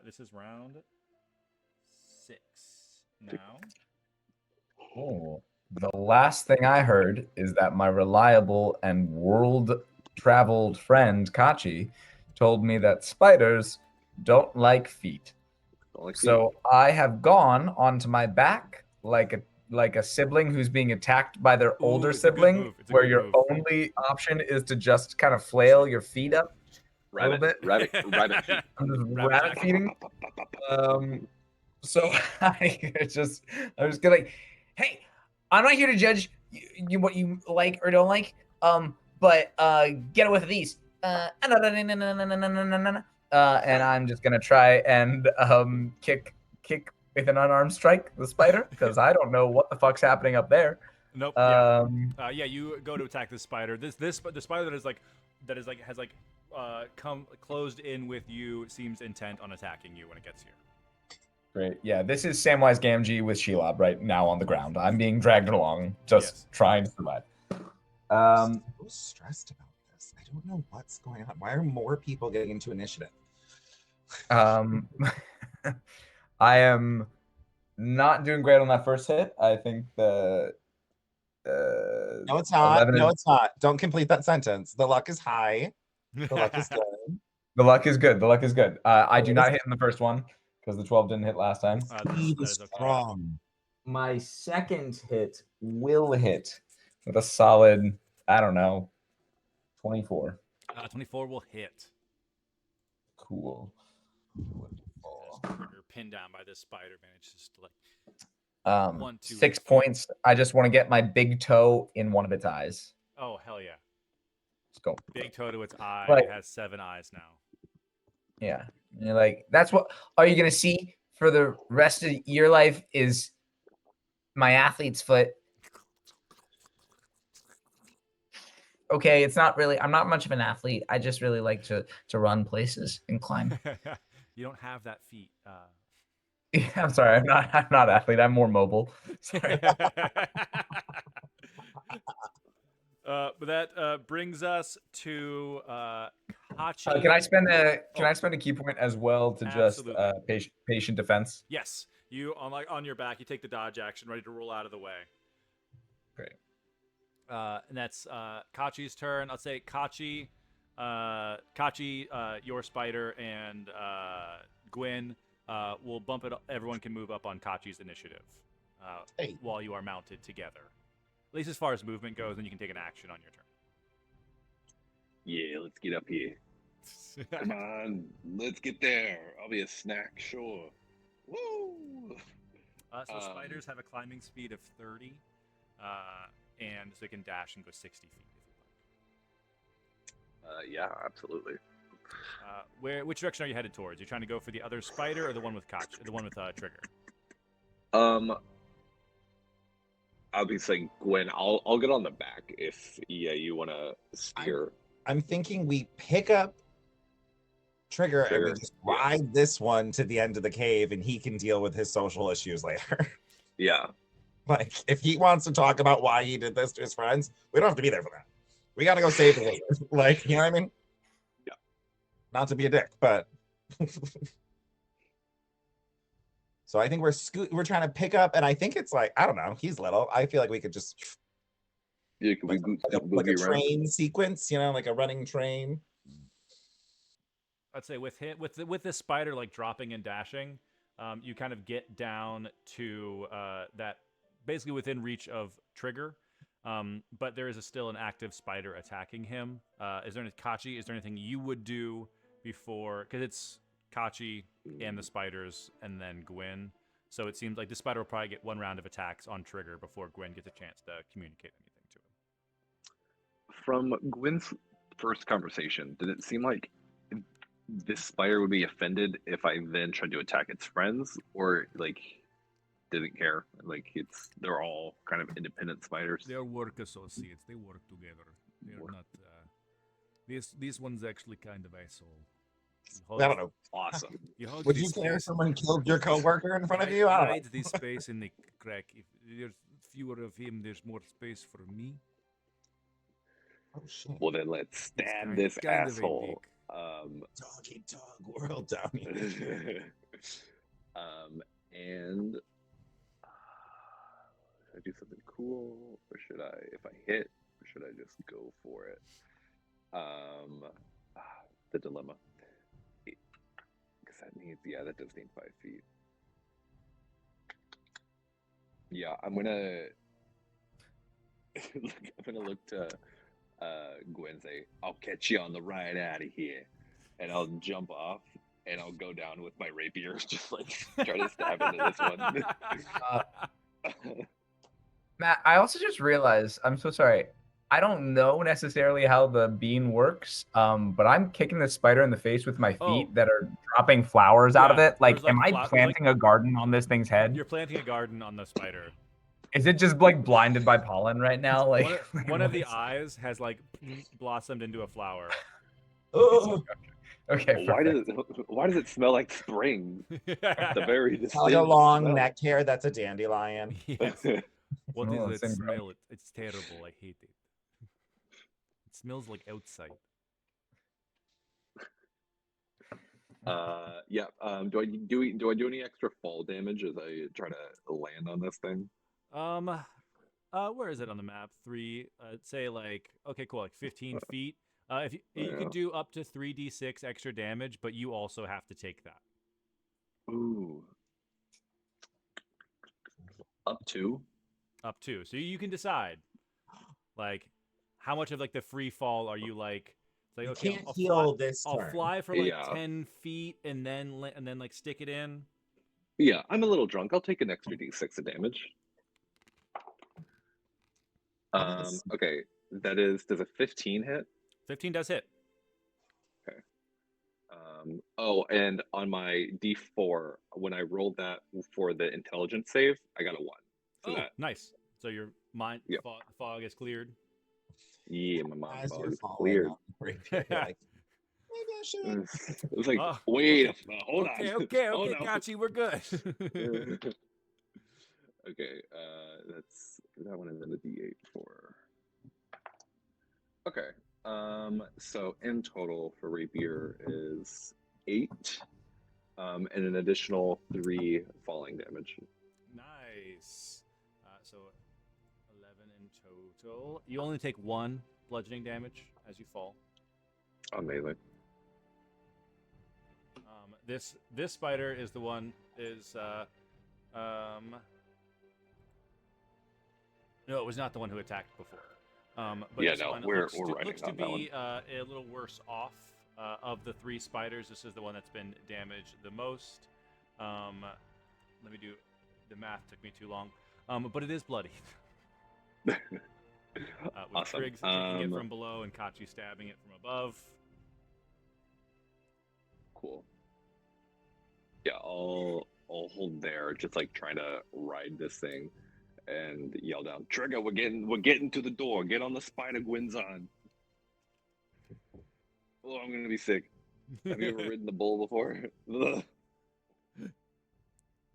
This is round 6 now. Oh, the last thing I heard is that my reliable and world-traveled friend Kachi told me that spiders don't like feet. So I have gone onto my back like a like a sibling who's being attacked by their older it's a good sibling, move. It's a where good your move. only option is to just kind of flail your feet up a little bit. Rabbit feet. I'm just Rabbit rabbit attack. feeding. So I'm just gonna like, hey, I'm not here to judge you what you like or don't like. But get away with these. And I'm just gonna try and kick with an unarmed strike the spider because I don't know what the fuck's happening up there. Nope. Yeah, you go to attack this spider. The spider that has come closed in with you seems intent on attacking you when it gets here. Great. Yeah, this is Samwise Gamgee with Shelob right now on the ground. I'm being dragged along, just trying to survive. I'm so stressed about this. I don't know what's going on. Why are more people getting into initiative? I am not doing great on that first hit. I think the No, it's not. 11 No, is- it's not. Don't complete that sentence. The luck is high. The luck is good. The luck is good. The luck is good. I do not hit in the first one because the 12 didn't hit last time. Speed is strong. My second hit will hit with a solid, I don't know, 24. 24 will hit. Cool. You're pinned down by this spider, man. It's just like 1, 2, 6 points. I just want to get my big toe in one of its eyes. Oh hell yeah! Let's go. Big toe to its eye. Right. It has 7 eyes now. Yeah. And you're like, that's what all you're gonna see for the rest of your life is my athlete's foot. Okay, it's not really. I'm not much of an athlete. I just really like to run places and climb. You don't have that feat. Yeah, I'm sorry. I'm not an athlete. I'm more mobile. Sorry. But that brings us to Kachi. Can I spend a key point as well to Absolutely. just patient defense? Yes, you on your back. You take the dodge action, ready to roll out of the way. Great. And that's Kachi's turn. I'll say Kachi, your spider, and Gwyn will bump it. Everyone can move up on Kachi's initiative while you are mounted together. At least as far as movement goes, then you can take an action on your turn. Yeah, let's get up here. Come on, let's get there. I'll be a snack, sure. Woo! So spiders have a climbing speed of 30, and so they can dash and go 60 feet if you like. Yeah, absolutely. Which direction are you headed towards? You trying to go for the other spider or the one with Trigger? I'll be saying, Gwen, I'll get on the back if you want to steer. I'm thinking we pick up Trigger and we just ride this one to the end of the cave, and he can deal with his social issues later. Yeah. Like, if he wants to talk about why he did this to his friends, we don't have to be there for that. We got to go save the later. Like, you know what I mean? Yeah. Not to be a dick, but. So I think we're trying to pick up, and I think it's like, I don't know, he's little. I feel like we could just Can we like a train sequence, like a running train. I'd say with this spider like dropping and dashing, you kind of get down to that basically within reach of Trigger, but there is still an active spider attacking him. Is there anything you would do before? Because it's Kachi and the spiders and then Gwyn. So it seems like the spider will probably get 1 round of attacks on Trigger before Gwyn gets a chance to communicate anything to him. From Gwyn's first conversation, did it seem like this spider would be offended if I then tried to attack its friends, or like didn't care? Like they're all kind of independent spiders. They are work associates. They work together. They're not. This one's actually kind of asshole. I don't know. Awesome. Would you care if someone killed your coworker in front of you? I don't know. Hide this space in the crack. If there's fewer of him, there's more space for me. Oh shit. Well, then let's stab this asshole. Dog world down here. And should I do something cool, or should I, if I hit, or should I just go for it? The dilemma. Because that does need 5 feet. Yeah, I'm gonna look to Gwen and say, "I'll catch you on the ride out of here," and I'll jump off and I'll go down with my rapier, just like try to stab into this one. Matt, I also just realized, I'm so sorry. I don't know necessarily how the bean works, but I'm kicking the spider in the face with my feet that are dropping flowers out of Yeah, it. Like, there's, am I there's, like- planting a garden on this thing's head? You're planting a garden on the spider. Is it just like blinded by pollen right now? Like One of the eyes has like blossomed into a flower. Oh, Okay, perfect. Why does it smell like spring? The very it's like a long smell. neck hair. That's a dandelion. Yes. What Oh, is it's it in smell? It's terrible. I hate it. It smells like outside. Yeah. Do I do any extra fall damage as I try to land on this thing? Where is it on the map? Say like, okay, cool, like 15 feet. If you Yeah. can do up to 3d6 extra damage, but you also have to take that. Ooh. Up to? Up to. So you can decide, like, how much of like the free fall are you like? It's like, You okay, can't heal this I'll turn. fly for like Yeah. 10 feet and then like stick it in. Yeah, I'm a little drunk. I'll take an extra d6 of damage. Yes. Okay, does a 15 hit? 15 does hit. Oh, and on my d4, when I rolled that for the intelligence save, I got a 1. So Oh, nice. So your mind Yep. fog is cleared. yeah, my mind As fog you're is falling cleared. on the rapier, you're like, maybe I should. It was like, Oh, wait, okay. hold Okay, on. okay, Oh, no. Kachi, we're good. Okay, that's that one, and then the d8 for. Okay, so in total for rapier is 8, and an additional 3 falling damage. Nice. So 11 in total. You only take 1 bludgeoning damage as you fall. Amazing. This spider is the one no, it was not the one who attacked before. But Yeah, this no, one we're looks writing to on that be a little worse off. Of the 3 spiders, this is the one that's been damaged the most. Let me do the math. Took me too long. But it is bloody. With Awesome. Triggs taking it from below and Kachi stabbing it from above. Cool. Yeah, I'll hold there, just like trying to ride this thing, and yell down, "Trigger, we're getting to the door. Get on the spider, Gwen's on." Oh, I'm gonna be sick. Have you ever ridden the bull before?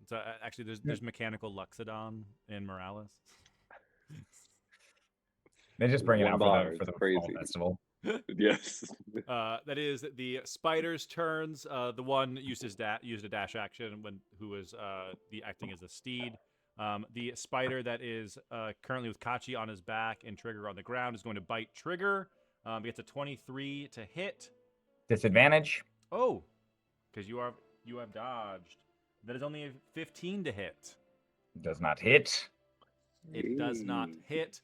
So actually, there's mechanical Luxodon in Morales. They just bring it One out bar, for the it's fall crazy. festival. Yes. That is the spider's turns. The one used a dash action who was acting as a steed. The spider that is currently with Kachi on his back and Trigger on the ground is going to bite Trigger. Gets a 23 to hit. Disadvantage. Oh, because you have dodged. That is only a 15 to hit. Does not hit. It does not hit.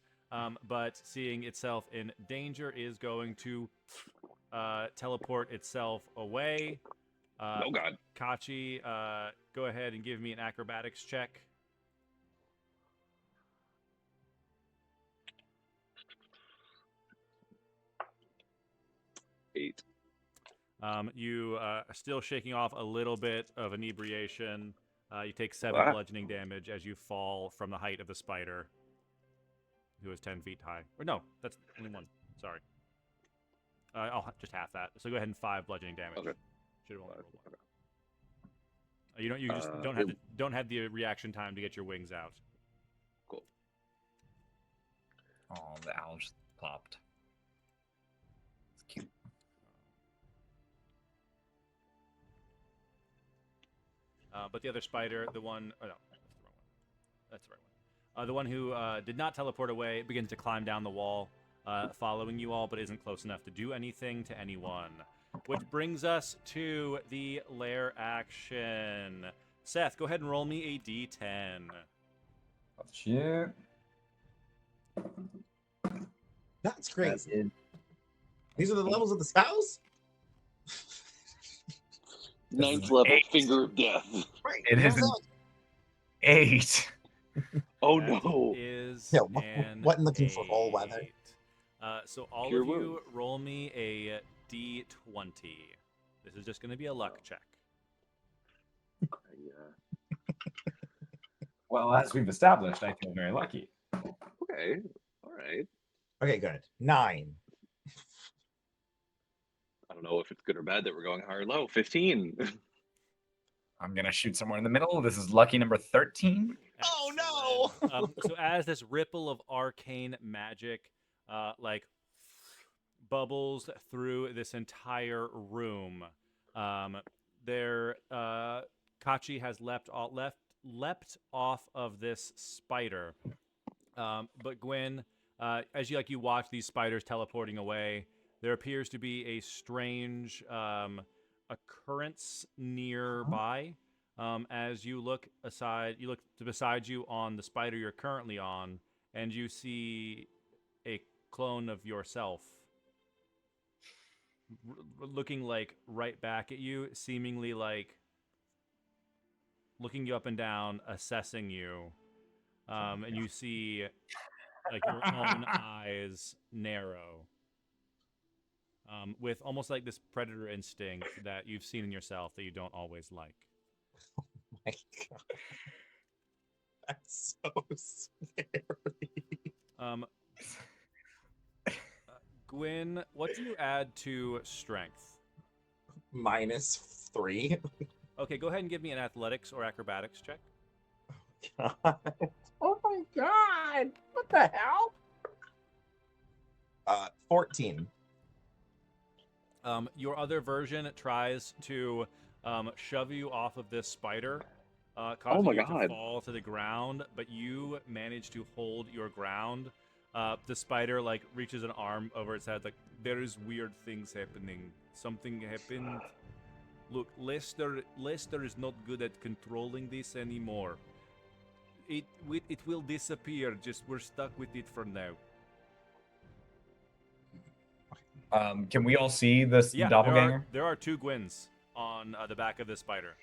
But seeing itself in danger is going to teleport itself away. Oh God. Kachi, go ahead and give me an acrobatics check. Eight. You are still shaking off a little bit of inebriation. You take 7 bludgeoning damage as you fall from the height of the spider, who is 10 feet high. Or no, that's only 1. Sorry. I'll just half that. So go ahead and 5 bludgeoning damage. Okay. Should have only rolled 1. You just don't have the reaction time to get your wings out. Cool. Oh, the owl just popped. It's cute. But the other spider, the one... Oh, no, that's the wrong one. That's the right one. The one who did not teleport away begins to climb down the wall, following you all, but isn't close enough to do anything to anyone. Which brings us to the lair action. Seth, go ahead and roll me a d10. Shoot. That's That crazy. is These are the levels of the spouse? Ninth is level 8. finger of death. Right. It you is know an that? 8. Oh That no. is Yeah, an what in the control 8. weather? So all Cure of you wound. roll me a d20. This is just going to be a luck check. Well, as we've established, I feel very lucky. Okay. All right. Okay, good. 9. I don't know if it's good or bad that we're going high or low. 15. I'm gonna shoot somewhere in the middle. This is lucky number 13. Oh, no! Excellent. So as this ripple of arcane magic, like bubbles through this entire room, Kachi has leapt off of this spider. But Gwen, as you watch these spiders teleporting away, there appears to be a strange occurrence nearby. As you look beside you on the spider you're currently on, and you see a clone of yourself looking like right back at you, seemingly like looking you up and down, assessing you. And you see like your own eyes narrow, with almost like this predator instinct that you've seen in yourself that you don't always like. My God. That's so scary. Gwyn, what do you add to strength? -3. Okay, go ahead and give me an athletics or acrobatics check. God. Oh my God. What the hell? 14. Your other version tries to shove you off of this spider, causing my you to God. fall to the ground, but you manage to hold your ground. The spider reaches an arm over its head, like, there is weird things happening. Something happened. Look, Lester is not good at controlling this anymore. It will disappear. Just we're stuck with it for now. Can we all see this Yeah, doppelganger? there are 2 Gwyns on the back of this spider.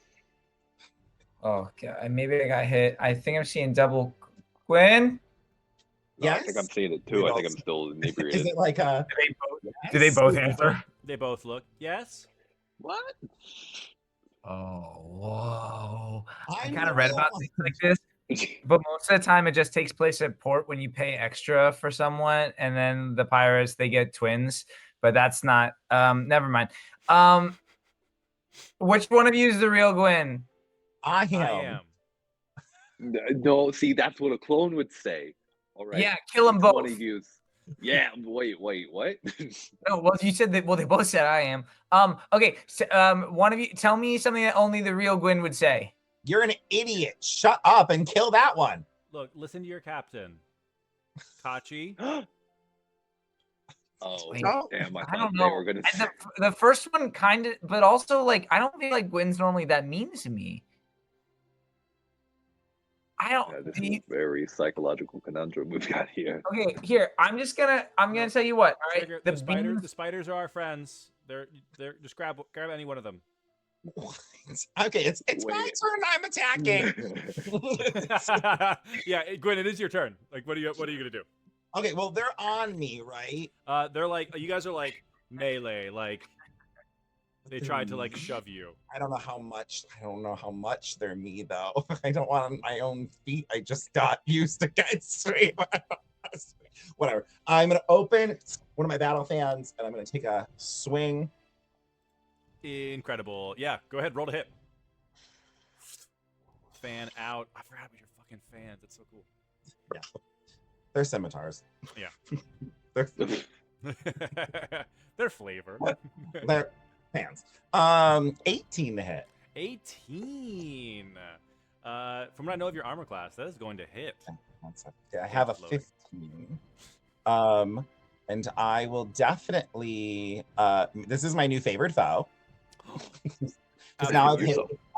Oh, God. Maybe I got hit. I think I'm seeing double. Gwen? No, Yes? I think I'm seeing it too. I think I'm still Is inebriated. it like a... Do they both answer? They both look. Yes. What? Oh, whoa. I I'm kind the of read real about one. things like this, but most of the time it just takes place at port when you pay extra for someone, and then the pirates, they get twins. But that's not, never mind. Which one of you is the real Gwen? I am. I am. No, see, that's what a clone would say. All right. Yeah, kill them Which both. one of you? Yeah. Wait. What? No, well, you said that. Well, they both said I am. Okay. So, one of you tell me something that only the real Gwen would say. You're an idiot. Shut up and kill that one. Look, listen to your captain. Kachi. Oh, Wait, damn! I I thought don't they know. were gonna And say. the first one kind of, but also like I don't feel like Gwen's normally that mean to me. I don't. Yeah, this is a very psychological conundrum we've got here. Okay, here I'm gonna tell you what. All right, Trigger, the spiders are our friends. They're just grab any one of them. What? Okay, it's my Wait. turn. I'm attacking. Yeah, Gwen, it is your turn. Like, what are you gonna do? Okay, well, they're on me, right? They're like, you guys are like melee, like they tried to like shove you. I don't know how much they're me though. I don't want my own feet. I just got used to guys straight. Whatever. I'm gonna open one of my battle fans and I'm gonna take a swing. Incredible. Yeah, go ahead, roll to hit. Fan out. I forgot about your fucking fans. That's so cool. Yeah. They're scimitars. Yeah. they're Their flavor. they're fans. 18 to hit. 18. From what I know of your armor class, that is going to hit. I have a 15. And I will definitely this is my new favorite foe. Because now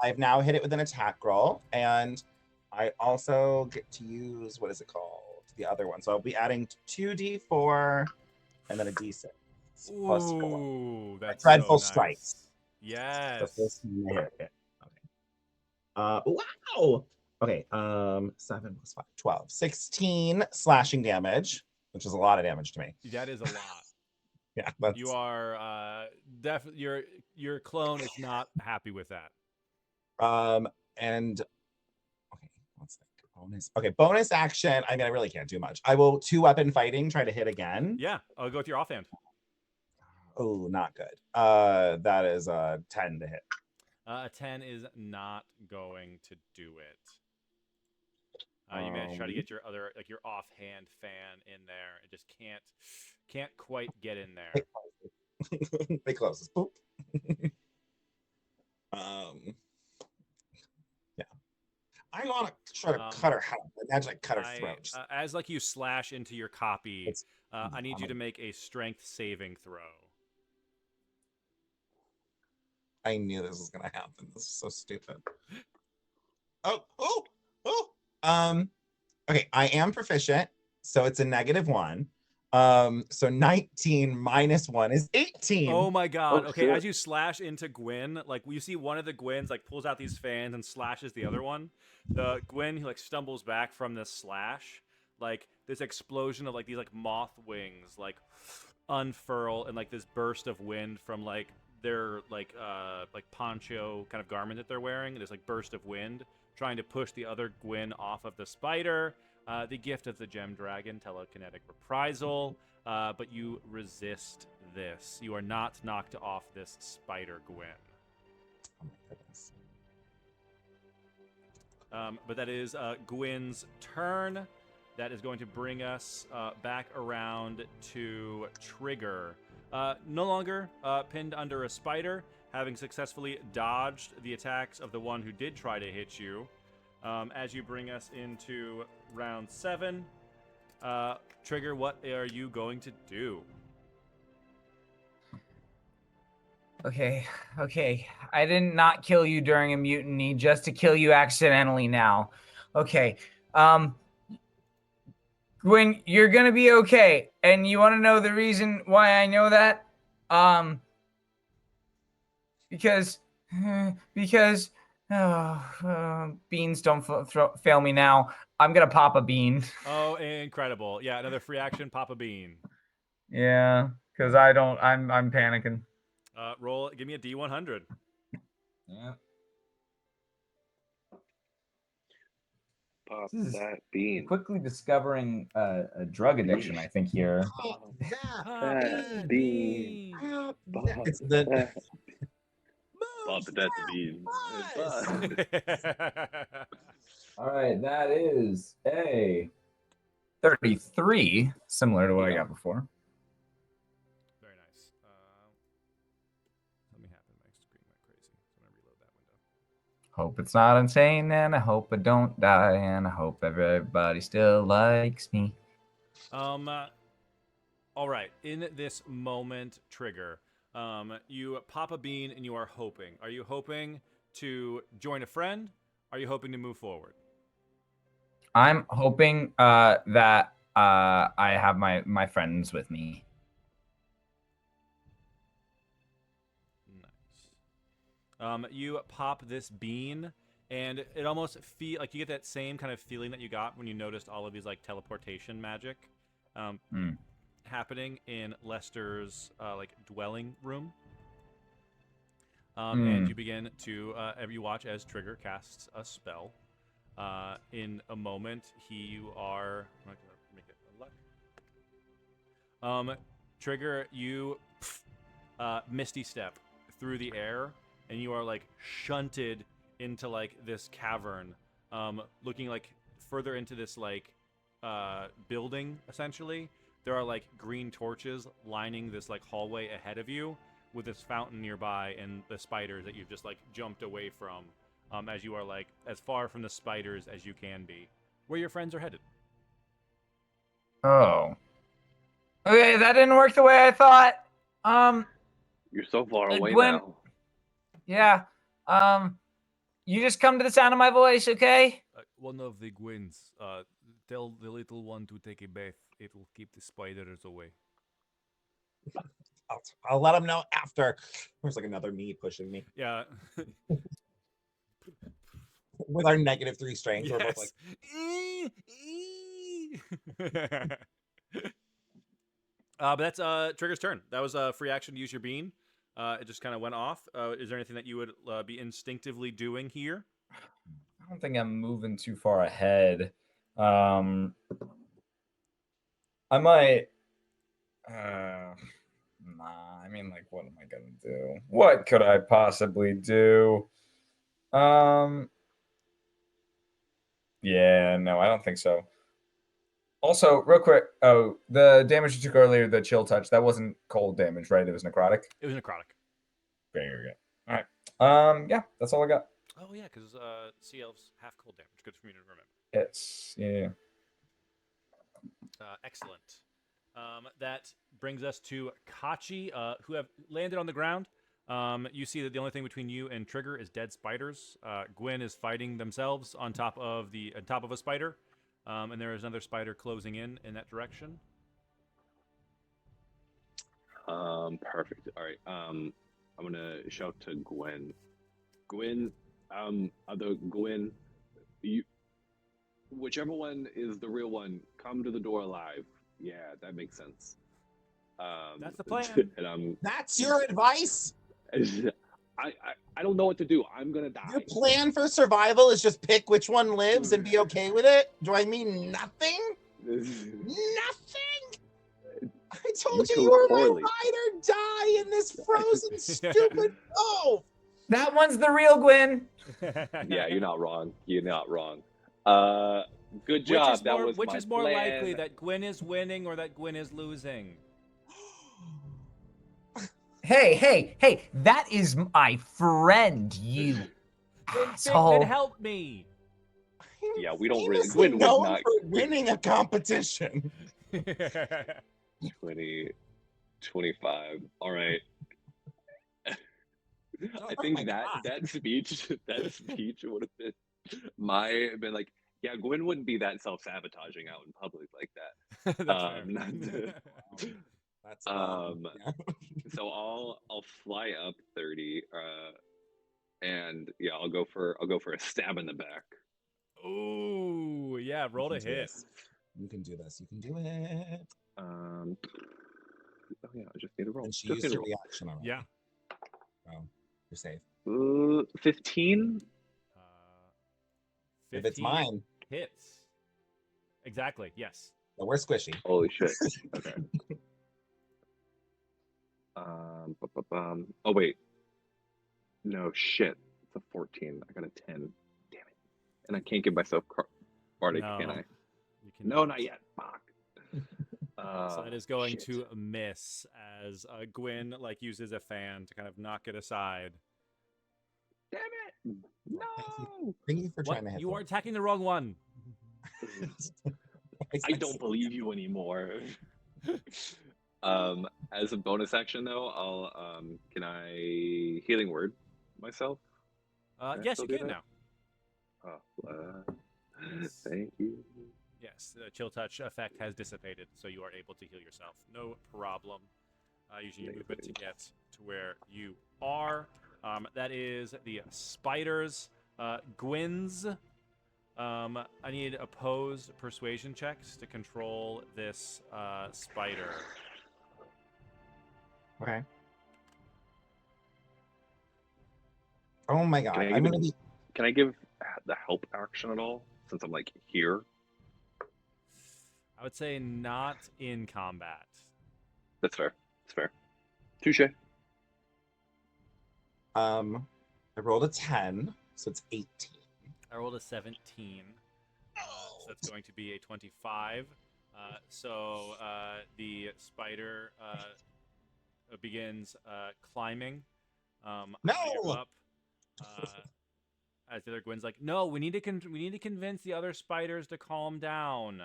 I've now hit it with an attack roll, and I also get to use, what is it called? The other one. So I'll be adding 2d4 and then a d6 plus 4. Ooh, that's Dreadful so nice. strikes. The Yes. first time I hit it. Okay. Wow. Okay. 7 plus 5, 12. 16 slashing damage, which is a lot of damage to me. That is a lot. Yeah. That's... You are definitely your clone is not happy with that. And okay, what's that? Bonus. Okay, bonus action. I mean, I really can't do much. I will 2-weapon fighting, try to hit again. Yeah, I'll go with your offhand. Oh, not good. That is a 10 to hit. A 10 is not going to do it. You may try to get your other, like your offhand fan in there. It just can't quite get in there. It closes. Boop. Yeah. I want to try to cut her head. Imagine I cut her throat. As like you slash into your copy, I need you to make a strength saving throw. I knew this was gonna happen. This is so stupid. Okay, I am proficient, so it's a -1. So 19 minus 1 is 18. Oh my god. Oh, okay, shit. as you slash into Gwyn, like you see one of the Gwyns like pulls out these fans and slashes the other one. The Gwyn who like stumbles back from this slash, like this explosion of like these like moth wings like unfurl and like this burst of wind from like their like poncho kind of garment that they're wearing. There's like burst of wind trying to push the other Gwyn off of the spider. The gift of the gem dragon, telekinetic reprisal, but you resist this. You are not knocked off this spider Gwyn. Oh my goodness. But that is Gwyn's turn. That is going to bring us back around to Trigger. No longer pinned under a spider, having successfully dodged the attacks of the one who did try to hit you. As you bring us into round 7, Trigger, what are you going to do? Okay. I did not kill you during a mutiny just to kill you accidentally now. Okay. Gwen, you're gonna be okay. And you wanna know the reason why I know that? Because beans don't fail me now. I'm gonna pop a bean. Oh, incredible. Yeah, another free action, pop a bean. Yeah, because I'm panicking. Roll, give me a D100. Yeah. Pop This is that bean. Quickly discovering a drug addiction, I think, here. That bean. It's the Pop that bean. All right, that is a 33, similar to what I got before. Very nice. Something happened. My screen went crazy. So I'm going to reload that window. Hope it's not insane, and I hope I don't die, and I hope everybody still likes me. All right. In this moment, Trigger, you pop a bean and you are hoping. Are you hoping to join a friend? Are you hoping to move forward? I'm hoping that I have my friends with me. Nice. You pop this bean, and it almost feel like you get that same kind of feeling that you got when you noticed all of these like teleportation magic happening in Lester's like dwelling room. And you begin to you watch as Trigger casts a spell. In a moment, I'm not gonna make it a luck. Trigger, you misty step through the air, and you are like shunted into like this cavern, looking like further into this like building. Essentially, there are like green torches lining this like hallway ahead of you, with this fountain nearby and the spiders that you've just like jumped away from. As you are like as far from the spiders as you can be, where your friends are headed. Oh. Okay, that didn't work the way I thought. You're so far away Gwen- now. Yeah. You just come to the sound of my voice, okay? one of the Gwens. Tell the little one to take a bath. It will keep the spiders away. I'll let him know after. There's like another me pushing me Yeah. with our -3 strength. We're both like, but that's Trigger's turn. That was a free action to use your bean. It just kind of went off. Is there anything that you would be instinctively doing here? I don't think I'm moving too far ahead. I might. Nah, I mean, like, what am I gonna do? What could I possibly do? Yeah, no, I don't think so. Also, real quick, the damage you took earlier, the chill touch, that wasn't cold damage, right? It was necrotic. It was necrotic. Very good. All right. Yeah, that's all I got. Oh yeah, because sea elves have cold damage. Good for me to remember. It's yeah. Excellent. That brings us to Kachi, who have landed on the ground. You see that the only thing between you and Trigger is dead spiders. Gwen is fighting themselves on top of a spider, and there is another spider closing in that direction. Perfect. All right. I'm gonna shout to Gwen. Gwen, other Gwen, whichever one is the real one, come to the door alive. Yeah, that makes sense. That's the plan. And that's your advice? I don't know what to do. I'm gonna die. Your plan for survival is just pick which one lives and be okay with it? Do I mean nothing? Nothing? I told you were my ride or die in this frozen stupid cove. That one's the real Gwen. Yeah, you're not wrong. You're not wrong. Good job. Which is more likely, that Gwen is winning or that Gwen is losing? Hey, that is my friend, you asshole. Then help me. Yeah, we don't really. Gwen was not for winning a competition. 20, 25. All right. I think that speech would have been like, yeah, Gwen wouldn't be that self-sabotaging out in public like that. That's So I'll fly up 30, and yeah, I'll go for a stab in the back. Ooh, yeah, roll to hit. You can do this. You can do it. Oh yeah, I just need to roll. And she used her reaction already. Yeah. Oh, you're safe. 15. 15 if it's mine, hits. Exactly. Yes. But we're squishy. Holy shit. Okay. Oh wait. No shit. It's a 14. I got a 10. Damn it. And I can't give myself Bardic, can I? You can no, not yet. Fuck. So that is going to miss as Gwen uses a fan to kind of knock it aside. Damn it! No. Thank you for trying to hit. You are attacking the wrong one. I don't believe you anymore. As a bonus action though, I'll can I healing word myself? Yes, you can now. Oh, thank you. Yes, the chill touch effect has dissipated, so you are able to heal yourself. No problem. Using your movement to get to where you are. That is the spiders. Gwyn's. I need opposed persuasion checks to control this spider. Okay. Oh my god. Can I give the help action at all? Since I'm here? I would say not in combat. That's fair. That's fair. Touche. I rolled a 10, so it's 18. I rolled a 17. So that's going to be a 25. So the spider begins climbing. No! Up. As the other Gwen's like, no, we need to convince the other spiders to calm down.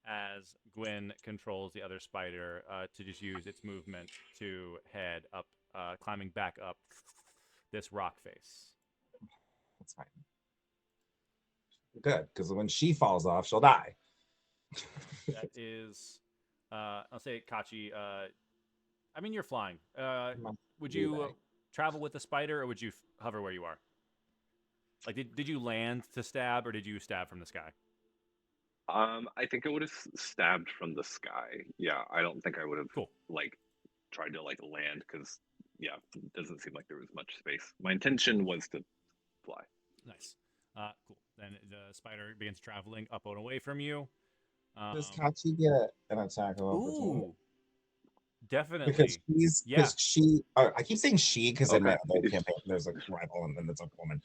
As Gwen controls the other spider to just use its movement to head up, climbing back up this rock face. That's fine. Good, because when she falls off, she'll die. That is, I'll say Kachi. I mean, you're flying. Would you travel with the spider, or would you hover where you are? Like, did you land to stab, or did you stab from the sky? I think I would have stabbed from the sky. Yeah, I don't think I would have Cool. like tried to like land because yeah, it doesn't seem like there was much space. My intention was to fly. Nice. Cool. Then the spider begins traveling up and away from you. Does Kachi get an attack of opportunity? Ooh, definitely. Because she, I keep saying she because in my Okay. other campaign there's a rival and then it's a woman.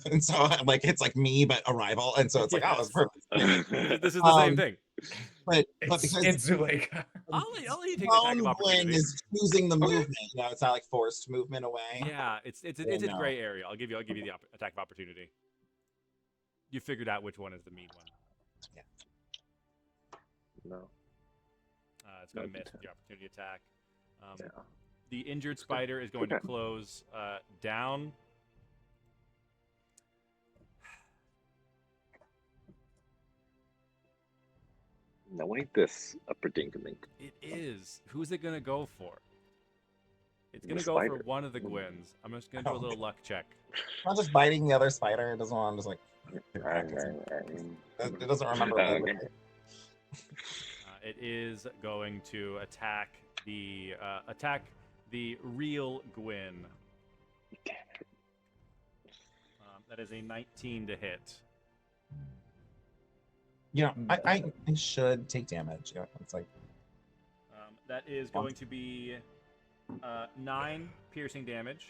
And so like it's like me but a rival, and so it's like, oh, that's perfect. This is the same thing. But because It's like I'll let you take the attack of Gwen opportunity. is choosing the movement. You know, it's not like forced movement away. Yeah, it's a gray area. I'll give you the attack of opportunity. You figured out which one is the mean one. No. It's going to miss with the opportunity attack. Yeah. The injured spider is going to close down. No, ain't this a predicament? It is. Who's it going to go for? It's going to The go for spider. one of the Gwens. I'm just going to do a little luck check. Not just biting the other spider. It doesn't want to just like. It doesn't remember. It is going to attack the real Gwen. That is a 19 to hit. You know, I should take damage. Yeah, it's like. That is going to be 9 piercing damage.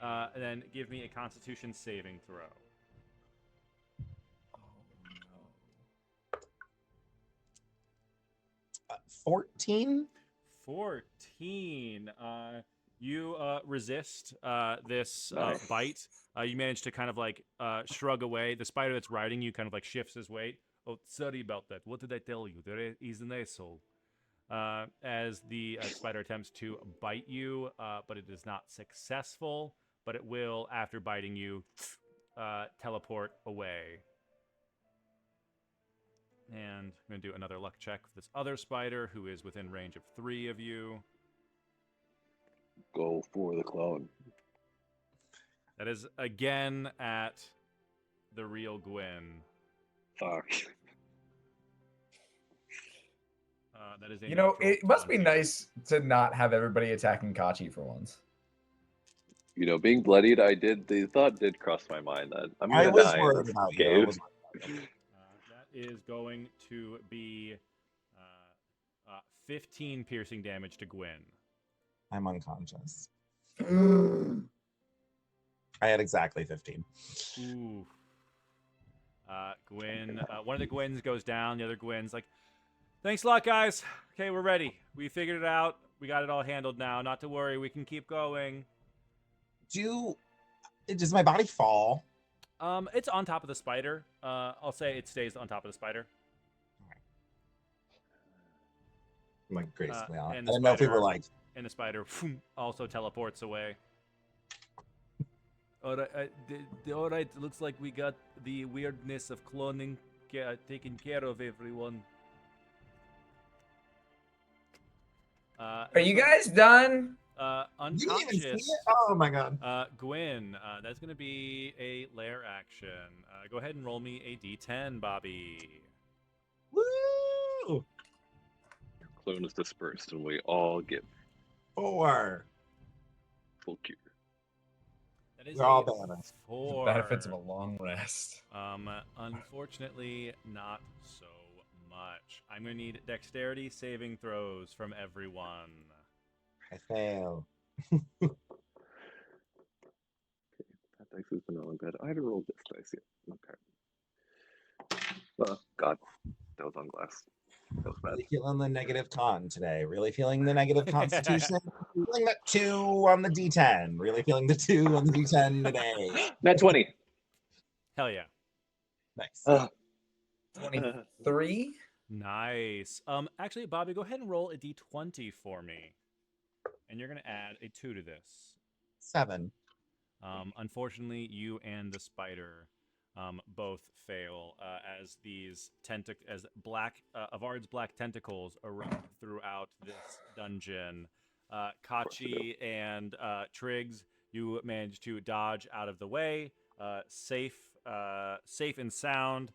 And then give me a Constitution saving throw. 14. 14. You resist this bite. You manage to kind of like shrug away. The spider that's riding you kind of like shifts his weight. Oh, sorry about that. What did I tell you? There is an asshole. As the spider attempts to bite you, but it is not successful. But it will, after biting you, teleport away. And I'm going to do another luck check for this other spider who is within range of 3 of you. Go for the clone. That is again at the real Gwen. Fuck. That is a you know, natural it must be 20. nice to not have everybody attacking Kachi for once. You know, being bloodied, the thought did cross my mind that I'm I gonna was die in worried this about you. I cave. was worried about you. That is going to be 15 piercing damage to Gwen. I'm unconscious. I had exactly 15. Ooh. Gwen, one of the Gwens goes down. The other Gwen's like, thanks a lot, guys. Okay, we're ready. We figured it out. We got it all handled now. Not to worry. We can keep going. Does my body fall? It's on top of the spider. I'll say it stays on top of the spider. I'm like gracefully on. I and the don't know if we spider- were like. And the spider also teleports away. All right. Looks like we got the weirdness of cloning taken care of, everyone. Are you guys done? You didn't even see Unconscious. it? Oh my god. Gwen, that's going to be a lair action. Go ahead and roll me a d10, Bobby. Woo! Clone is dispersed, and we all get 4. full cure. That is We're all a balanced. 4. Benefits of a long rest. Unfortunately, not so much. I'm going to need dexterity saving throws from everyone. I fail. That dice has been rolling good. I haven't rolled this dice yet. Okay. Oh, God. That was on glass. That was bad. Really feeling the negative con today. Really feeling the negative constitution. Feeling that 2 on the D10. Really feeling the 2 on the D10 today. Nat 20. Hell yeah. Nice. 23? Nice. Actually, Bobby, go ahead and roll a d20 for me. And you're going to add a 2 to this. 7. Unfortunately, you and the spider both fail as these as black Avard's black tentacles erupt throughout this dungeon. Kachi and Triggs, you manage to dodge out of the way, safe and sound.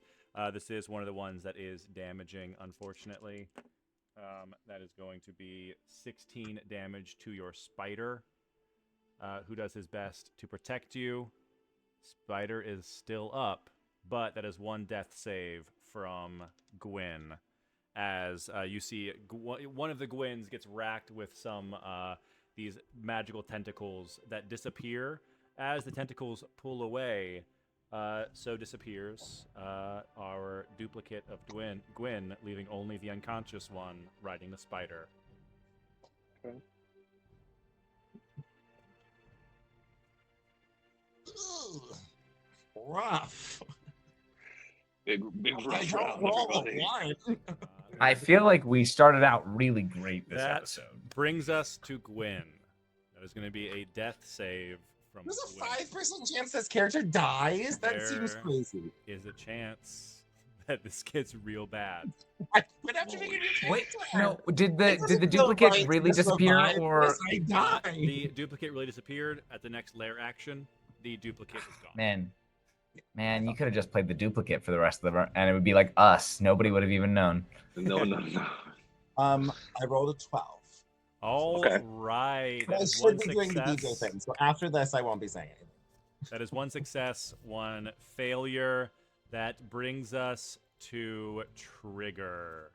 This is one of the ones that is damaging, unfortunately. That is going to be 16 damage to your spider, who does his best to protect you. Spider is still up, but that is one death save from Gwyn. As you see, one of the Gwyns gets racked with some these magical tentacles that disappear. As the tentacles pull away, so disappears our duplicate of Gwyn, leaving only the unconscious one riding the spider. Okay. Ugh, rough. Big rough I round, don't roll a everybody. one. I feel like we started out really great this that episode. brings us to Gwyn. That is going to be a death save from There's a Gwyn. 5% chance this character dies? That seems There crazy. is a chance that this gets real bad. I would have to make a new Wait, character. no, did It the doesn't feel duplicates right really to disappear, survive or this. I die. The duplicate really disappeared at the next lair action. The duplicate is gone. man, you could have just played the duplicate for the rest of the run, and it would be like us. Nobody would have even known. No. I rolled a 12. All Okay. right. I That is should one be doing the DJ success. thing. So after this, I won't be saying anything. That is one success, one failure. That brings us to Trigger.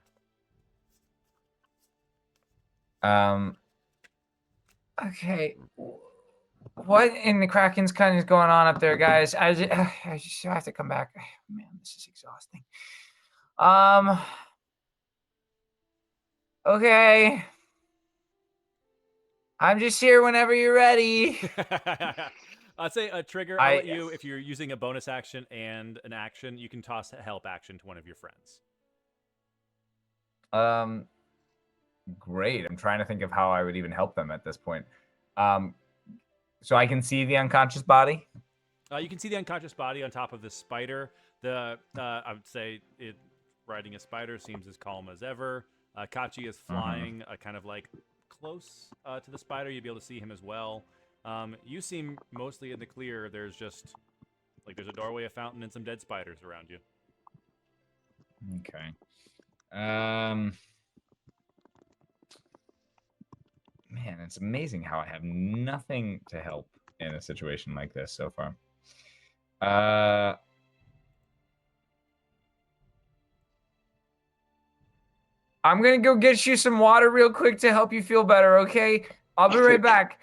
Okay. What in the Kraken's kind of going on up there, guys? I just have to come back. Man, this is exhausting. Okay. I'm just here whenever you're ready. I'd say a Trigger. I'll let you, if you're using a bonus action and an action, you can toss a help action to one of your friends. Great. I'm trying to think of how I would even help them at this point. So I can see the unconscious body. You can see the unconscious body on top of the spider. I would say riding a spider seems as calm as ever. Kachi is flying, kind of like close to the spider. You'd be able to see him as well. You seem mostly in the clear. There's just there's a doorway, a fountain, and some dead spiders around you. Okay. Man, it's amazing how I have nothing to help in a situation like this so far. I'm gonna go get you some water real quick to help you feel better, okay? I'll be right back.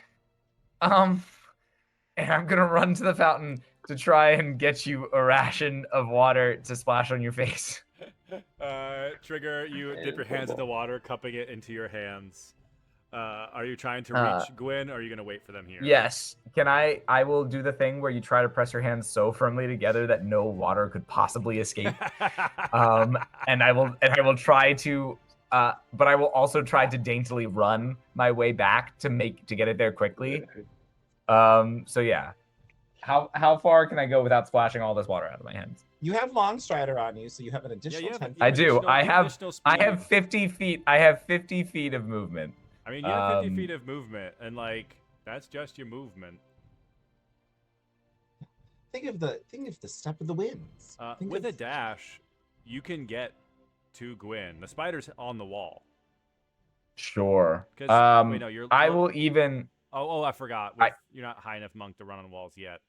And I'm gonna run to the fountain to try and get you a ration of water to splash on your face. Trigger, you dip your hands in the water, cupping it into your hands. Are you trying to reach Gwyn, or are you going to wait for them here? Yes. I will do the thing where you try to press your hands so firmly together that no water could possibly escape. And I will try to, but I will also try to daintily run my way back to get it there quickly. So yeah. How far can I go without splashing all this water out of my hands? You have Long Strider on you, so you have an additional 10 feet. I do. I have speed. 50 feet. I have 50 feet of movement. I mean, you have 50 feet of movement, and that's just your movement. Think of the step of the winds. With a dash, you can get to Gwyn. The spider's on the wall. Sure. Wait, no, I will even. Oh, I forgot. You're not high enough monk to run on walls yet.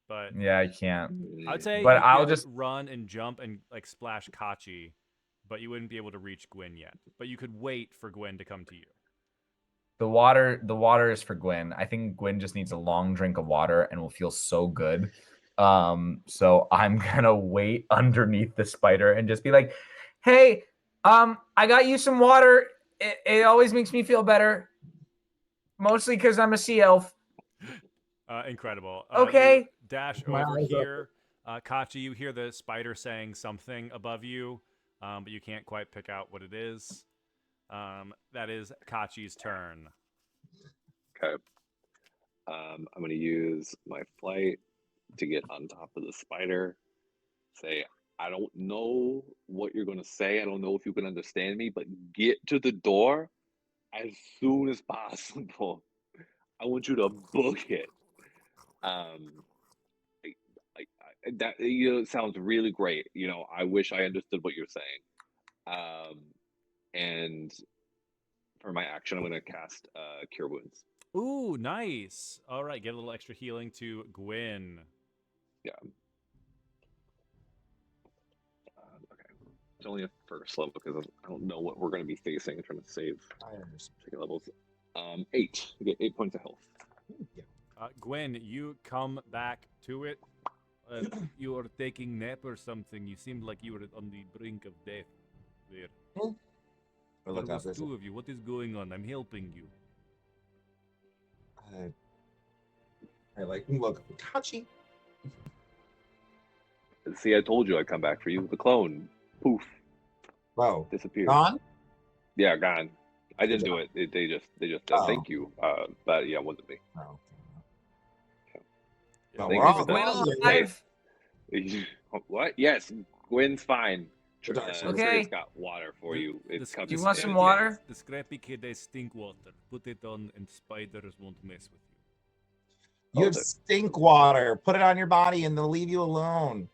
But yeah, I can't. I'd say, but I'll just run and jump and splash Kachi, but you wouldn't be able to reach Gwyn yet. But you could wait for Gwyn to come to you. The water is for Gwyn. I think Gwyn just needs a long drink of water and will feel so good. So I'm gonna wait underneath the spider and just be like, "Hey, I got you some water. It always makes me feel better. Mostly because I'm a sea elf." Incredible. Okay. Dash over here. Kachi, you hear the spider saying something above you, but you can't quite pick out what it is. That is Kachi's turn. Okay. I'm going to use my flight to get on top of the spider. Say, I don't know what you're going to say. I don't know if you can understand me, but get to the door as soon as possible. I want you to book it. Um, that it sounds really great. I wish I understood what you're saying. And for my action, I'm going to cast Cure Wounds. Ooh, nice. All right, get a little extra healing to Gwyn. Yeah. Okay. It's only a first level because I don't know what we're going to be facing. I'm trying to save second levels. 8. You get 8 points of health. Yeah. Gwyn, you come back to it. You are taking nap or something. You seemed like you were on the brink of death there. Look There up. was two of you. What is going on? I'm helping you. I look, Kachi. See, I told you I'd come back for you. The clone, poof, Whoa, disappeared. gone? Yeah, gone. I didn't Good do job. it. They just Oh. thank you. But yeah, it wasn't me. Oh. Yeah, No, Thank we're you all for that. Gwen alive. alive? What? Yes, Gwen's fine. The dark side. Okay. Trigger's got water for The- you. It's the- coming. Do you want in some a water? case. The scrappy kid has stink water. Put it on, and spiders won't mess with you. You have stink water. Put it on your body and they'll leave you alone.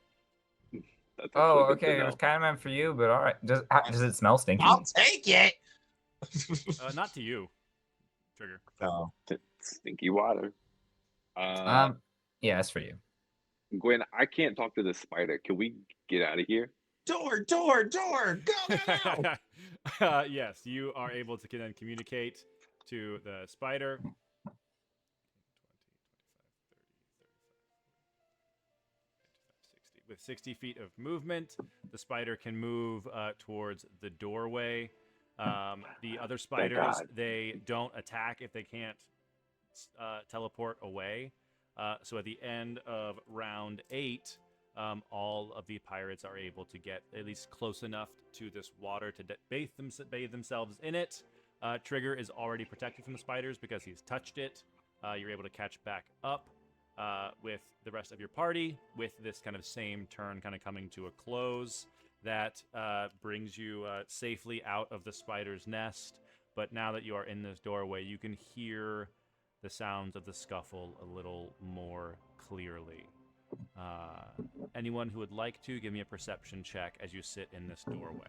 That's Oh, actually good to okay. It know. was kind of meant for you, but all right. Does it smell stinky? I'll take it. Not to you, Trigger. Oh. Stinky water. Yeah, it's for you. Gwen, I can't talk to this spider. Can we get out of here? Door. Go now. Yes, you are able to then communicate to the spider. 20, 25, 30, 35, 40, 50, 60. With 60 feet of movement, the spider can move towards the doorway. The other spiders, God. they don't attack if they can't teleport away. So at the end of round 8, all of the pirates are able to get at least close enough to this water to bathe themselves in it. Trigger is already protected from the spiders because he's touched it. You're able to catch back up with the rest of your party with this kind of same turn kind of coming to a close. That brings you safely out of the spider's nest. But now that you are in this doorway, you can hear the sounds of the scuffle a little more clearly. Anyone who would like to, give me a perception check as you sit in this doorway.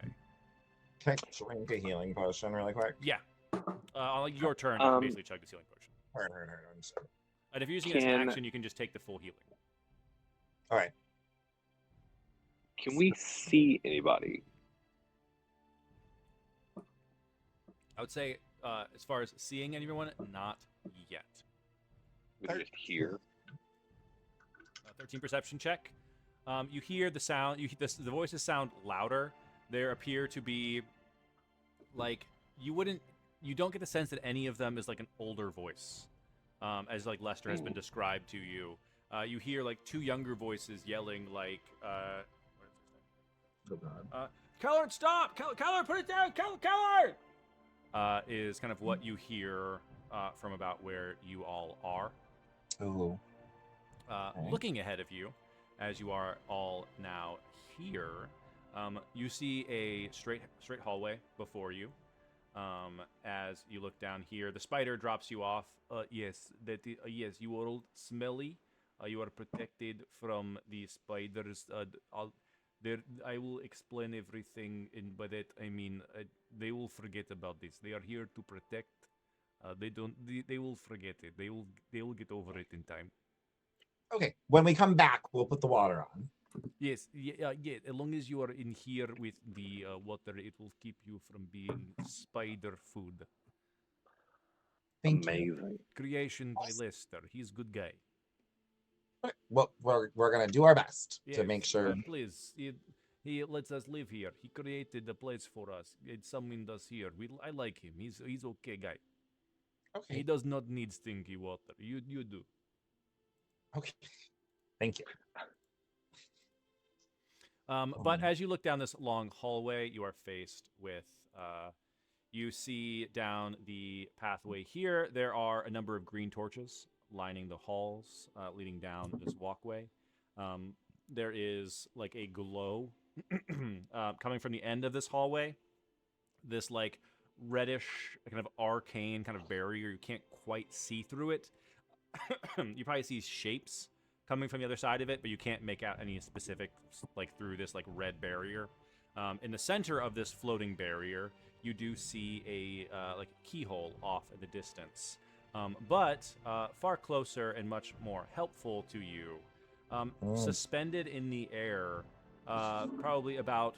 Can I drink a healing potion really quick? Yeah. On your turn, you can basically chug the healing potion. Hurt. And if you're using it as an Can- action, you can just take the full healing. All right. Can we see anybody? I would say, as far as seeing anyone, not yet. We can just hear. 13 perception check. You hear the sound. The voices sound louder. There appear to be, like, you don't get the sense that any of them is like an older voice, as like Lester has been described to you. You hear like two younger voices yelling like, Oh God. Keller, stop! Keller, put it down! Keller! Is kind of what you hear from about where you all are. Oh. Okay. Looking ahead of you, as you are all now here, you see a straight hallway before you. As you look down here, the spider drops you off. Yes, yes, you are all smelly. You are protected from the spiders. I will explain everything, by that I mean they will forget about this. They are here to protect. They will forget it. They will get over it in time. Okay. When we come back, we'll put the water on. Yes, yeah. As long as you are in here with the water, it will keep you from being spider food. Thank you. Amazing. Creation by Lester. He's a good guy. Well, we're gonna do our best to Yes, make sure. please, he lets us live here. He created the place for us. It's something us here. I like him. He's okay guy. He Okay. does not need stinky water. You do. Okay. Thank you. But as you look down this long hallway, you are faced with. You see down the pathway here, there are a number of green torches lining the halls leading down this walkway. There is like a glow coming from the end of this hallway. This like reddish, kind of arcane kind of barrier. You can't quite see through it. You probably see shapes coming from the other side of it, but you can't make out any specific like through this like red barrier. In the center of this floating barrier, you do see a like keyhole off in the distance. But far closer and much more helpful to you, suspended in the air, probably about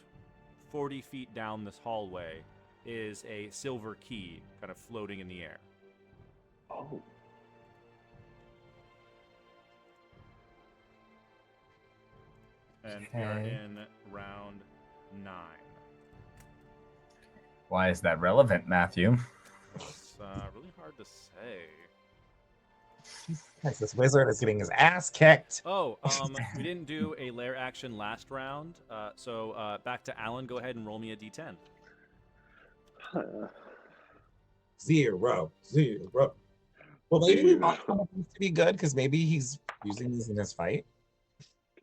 40 feet down this hallway, is a silver key kind of floating in the air. Oh. And we are in round 9. Why is that relevant, Matthew? It's really hard to say. Guys, this wizard is getting his ass kicked. Oh, we didn't do a lair action last round, so back to Alan. Go ahead and roll me a d10. 0. Well, maybe we want him to be good because maybe he's using these in his fight.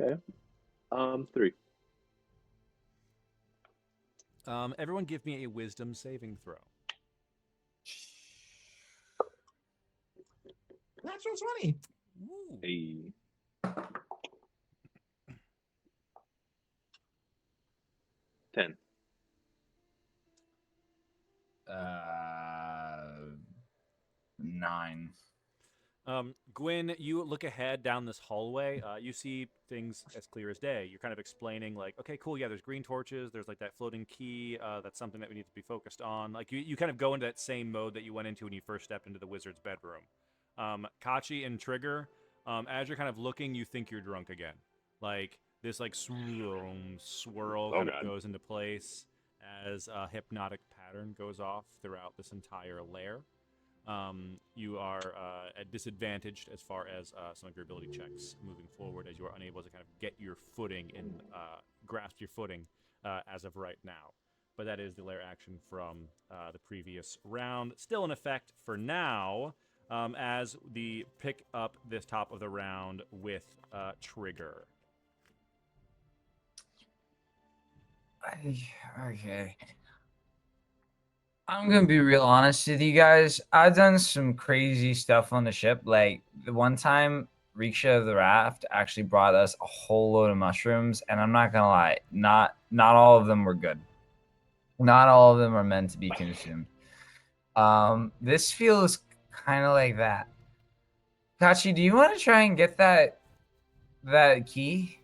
Okay. 3. Everyone give me a wisdom saving throw. Natural 20. Ooh. Hey. 10. 9. Gwyn, you look ahead down this hallway. You see things as clear as day. You're kind of explaining, like, okay, cool, yeah, there's green torches. There's, like, that floating key. That's something that we need to be focused on. Like, you kind of go into that same mode that you went into when you first stepped into the wizard's bedroom. Kachi and Trigger, as you're kind of looking, you think you're drunk again. Like, this, like, swirl kind of goes into place as a hypnotic pattern goes off throughout this entire lair. You are at disadvantaged as far as some of your ability checks moving forward, as you are unable to kind of get your footing and grasp your footing as of right now. But that is the lair action from the previous round. Still in effect for now, as the pick up this top of the round with Trigger. Okay. I'm gonna be real honest with you guys. I've done some crazy stuff on the ship. Like the one time Riksha of the Raft actually brought us a whole load of mushrooms, and I'm not gonna lie, not all of them were good. Not all of them are meant to be consumed. This feels kind of like that. Kachi, do you want to try and get that key?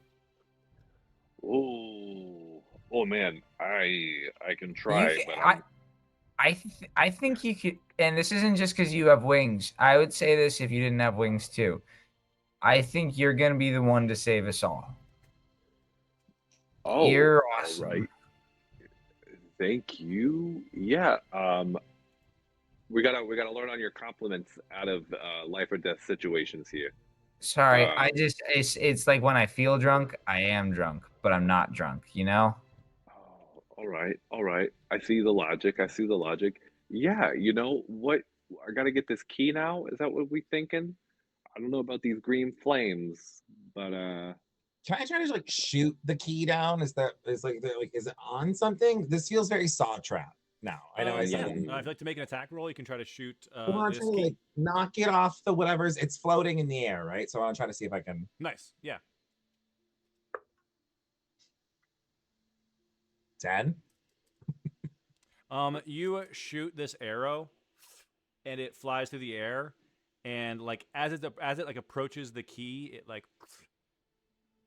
Oh man, I can try, but I think you could, and this isn't just because you have wings. I would say this if you didn't have wings too. I think you're gonna be the one to save us all. Oh, you're awesome. All right. Thank you. Yeah. We gotta learn on your compliments out of life or death situations here. Sorry, it's like when I feel drunk, I am drunk, but I'm not drunk. You know. All right. I see the logic. Yeah, you know what? I gotta get this key now. Is that what we thinking? I don't know about these green flames, but Can I try to like shoot the key down? Is it on something? This feels very saw trap now. I know I said If that. you'd like to make an attack roll, you can try to shoot I want this to try to key. like knock it off the whatever's. It's floating in the air, right? So I want to try to see if I can. Nice. Yeah. 10. You shoot this arrow, and it flies through the air, and like as it like approaches the key, it like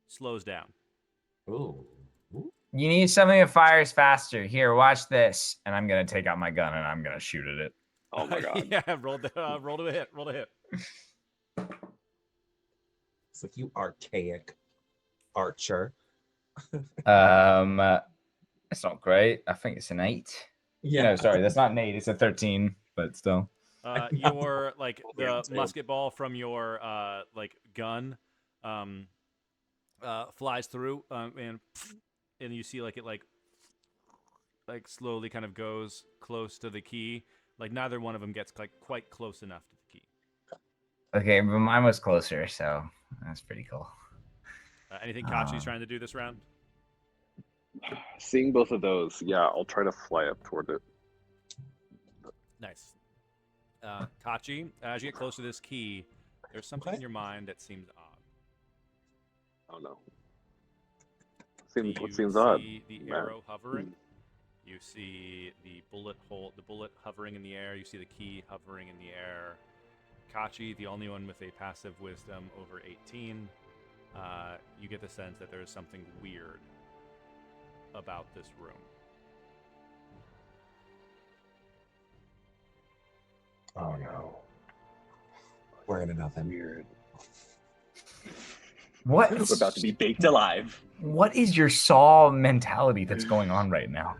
slows down. Ooh. You need something that fires faster. Here, watch this, and I'm gonna take out my gun and I'm gonna shoot at it. oh my god. Yeah, roll to hit. Roll to hit. It's like you archaic archer. It's not great. I think it's an 8. Yeah. No, sorry, that's not an 8. It's a 13, but still. Your like the musket ball from your like gun flies through and you see like it like slowly kind of goes close to the key. Like neither one of them gets like quite close enough to the key. Okay, but mine was closer, so that's pretty cool. Anything Kachi's trying to do this round? Seeing both of those, yeah, I'll try to fly up toward it. Nice. Kachi, as you get close to this key, there's something in your mind that seems odd. Oh no. What You seems odd? see the arrow hovering. You see the bullet hovering in the air. You see the key hovering in the air. Kachi, the only one with a passive wisdom over 18, you get the sense that there is something weird about this room. Oh no. We're into nothing. Weird. What? We're about to be baked alive. What is your Saw mentality that's going on right now?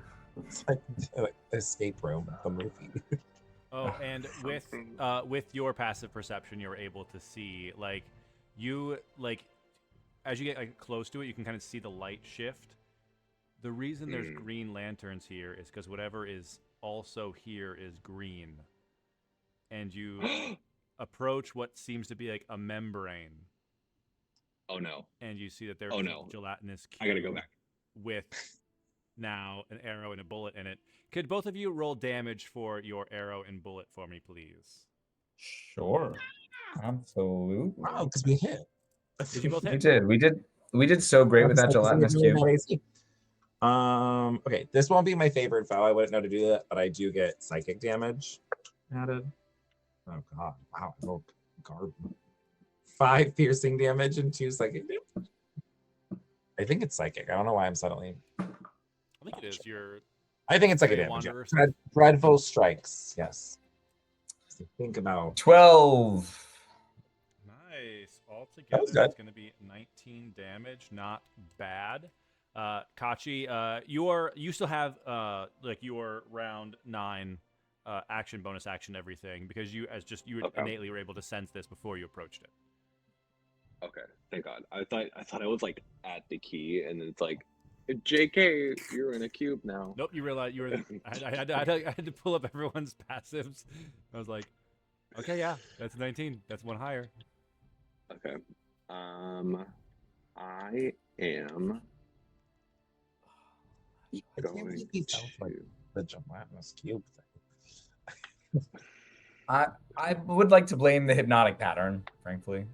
It's like the escape room, the movie. Oh, and with your passive perception, you're able to see as you get close to it, you can kind of see the light shift. The reason there's green lanterns here is because whatever is also here is green, and you approach what seems to be like a membrane. Oh no. And you see that there's Oh no. a gelatinous cube I gotta go back. with now an arrow and a bullet in it. Could both of you roll damage for your arrow and bullet for me, please? Sure. Absolutely. Wow, because we hit. Did you both hit? We did so great with that gelatinous cube. Okay, this won't be my favorite foul. I wouldn't know to do that, but I do get psychic damage added. Oh god, wow, I rolled garbage. 5 piercing damage and 2 psychic damage. I think it's psychic. I don't know why I'm suddenly. I think it is. I think it's psychic damage. Yeah. Dreadful strikes. Yes. So think about 12. Nice. Altogether, That was good. it's going to be 19 damage. Not bad. Kachi, you still have your round 9 action, bonus action, everything because you innately were able to sense this before you approached it. Okay, thank God. I thought I was like at the key, and then it's like, JK, you're in a cube now. Nope, you realize you were. I had to pull up everyone's passives. I was like, okay, yeah, that's 19. That's one higher. Okay. I am going to the gelatinous cube thing. I would like to blame the hypnotic pattern, frankly.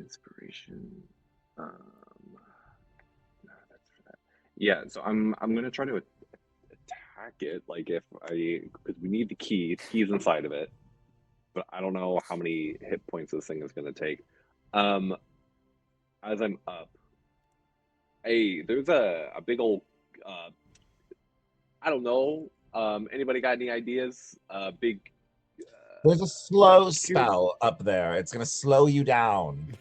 inspiration. That's for that. Yeah, so I'm gonna try to attack it. Like because we need the key. The key's inside of it, but I don't know how many hit points this thing is gonna take. As I'm up, hey, there's a big old. I don't know. Anybody got any ideas? Big. There's a slow spell up there. It's gonna slow you down.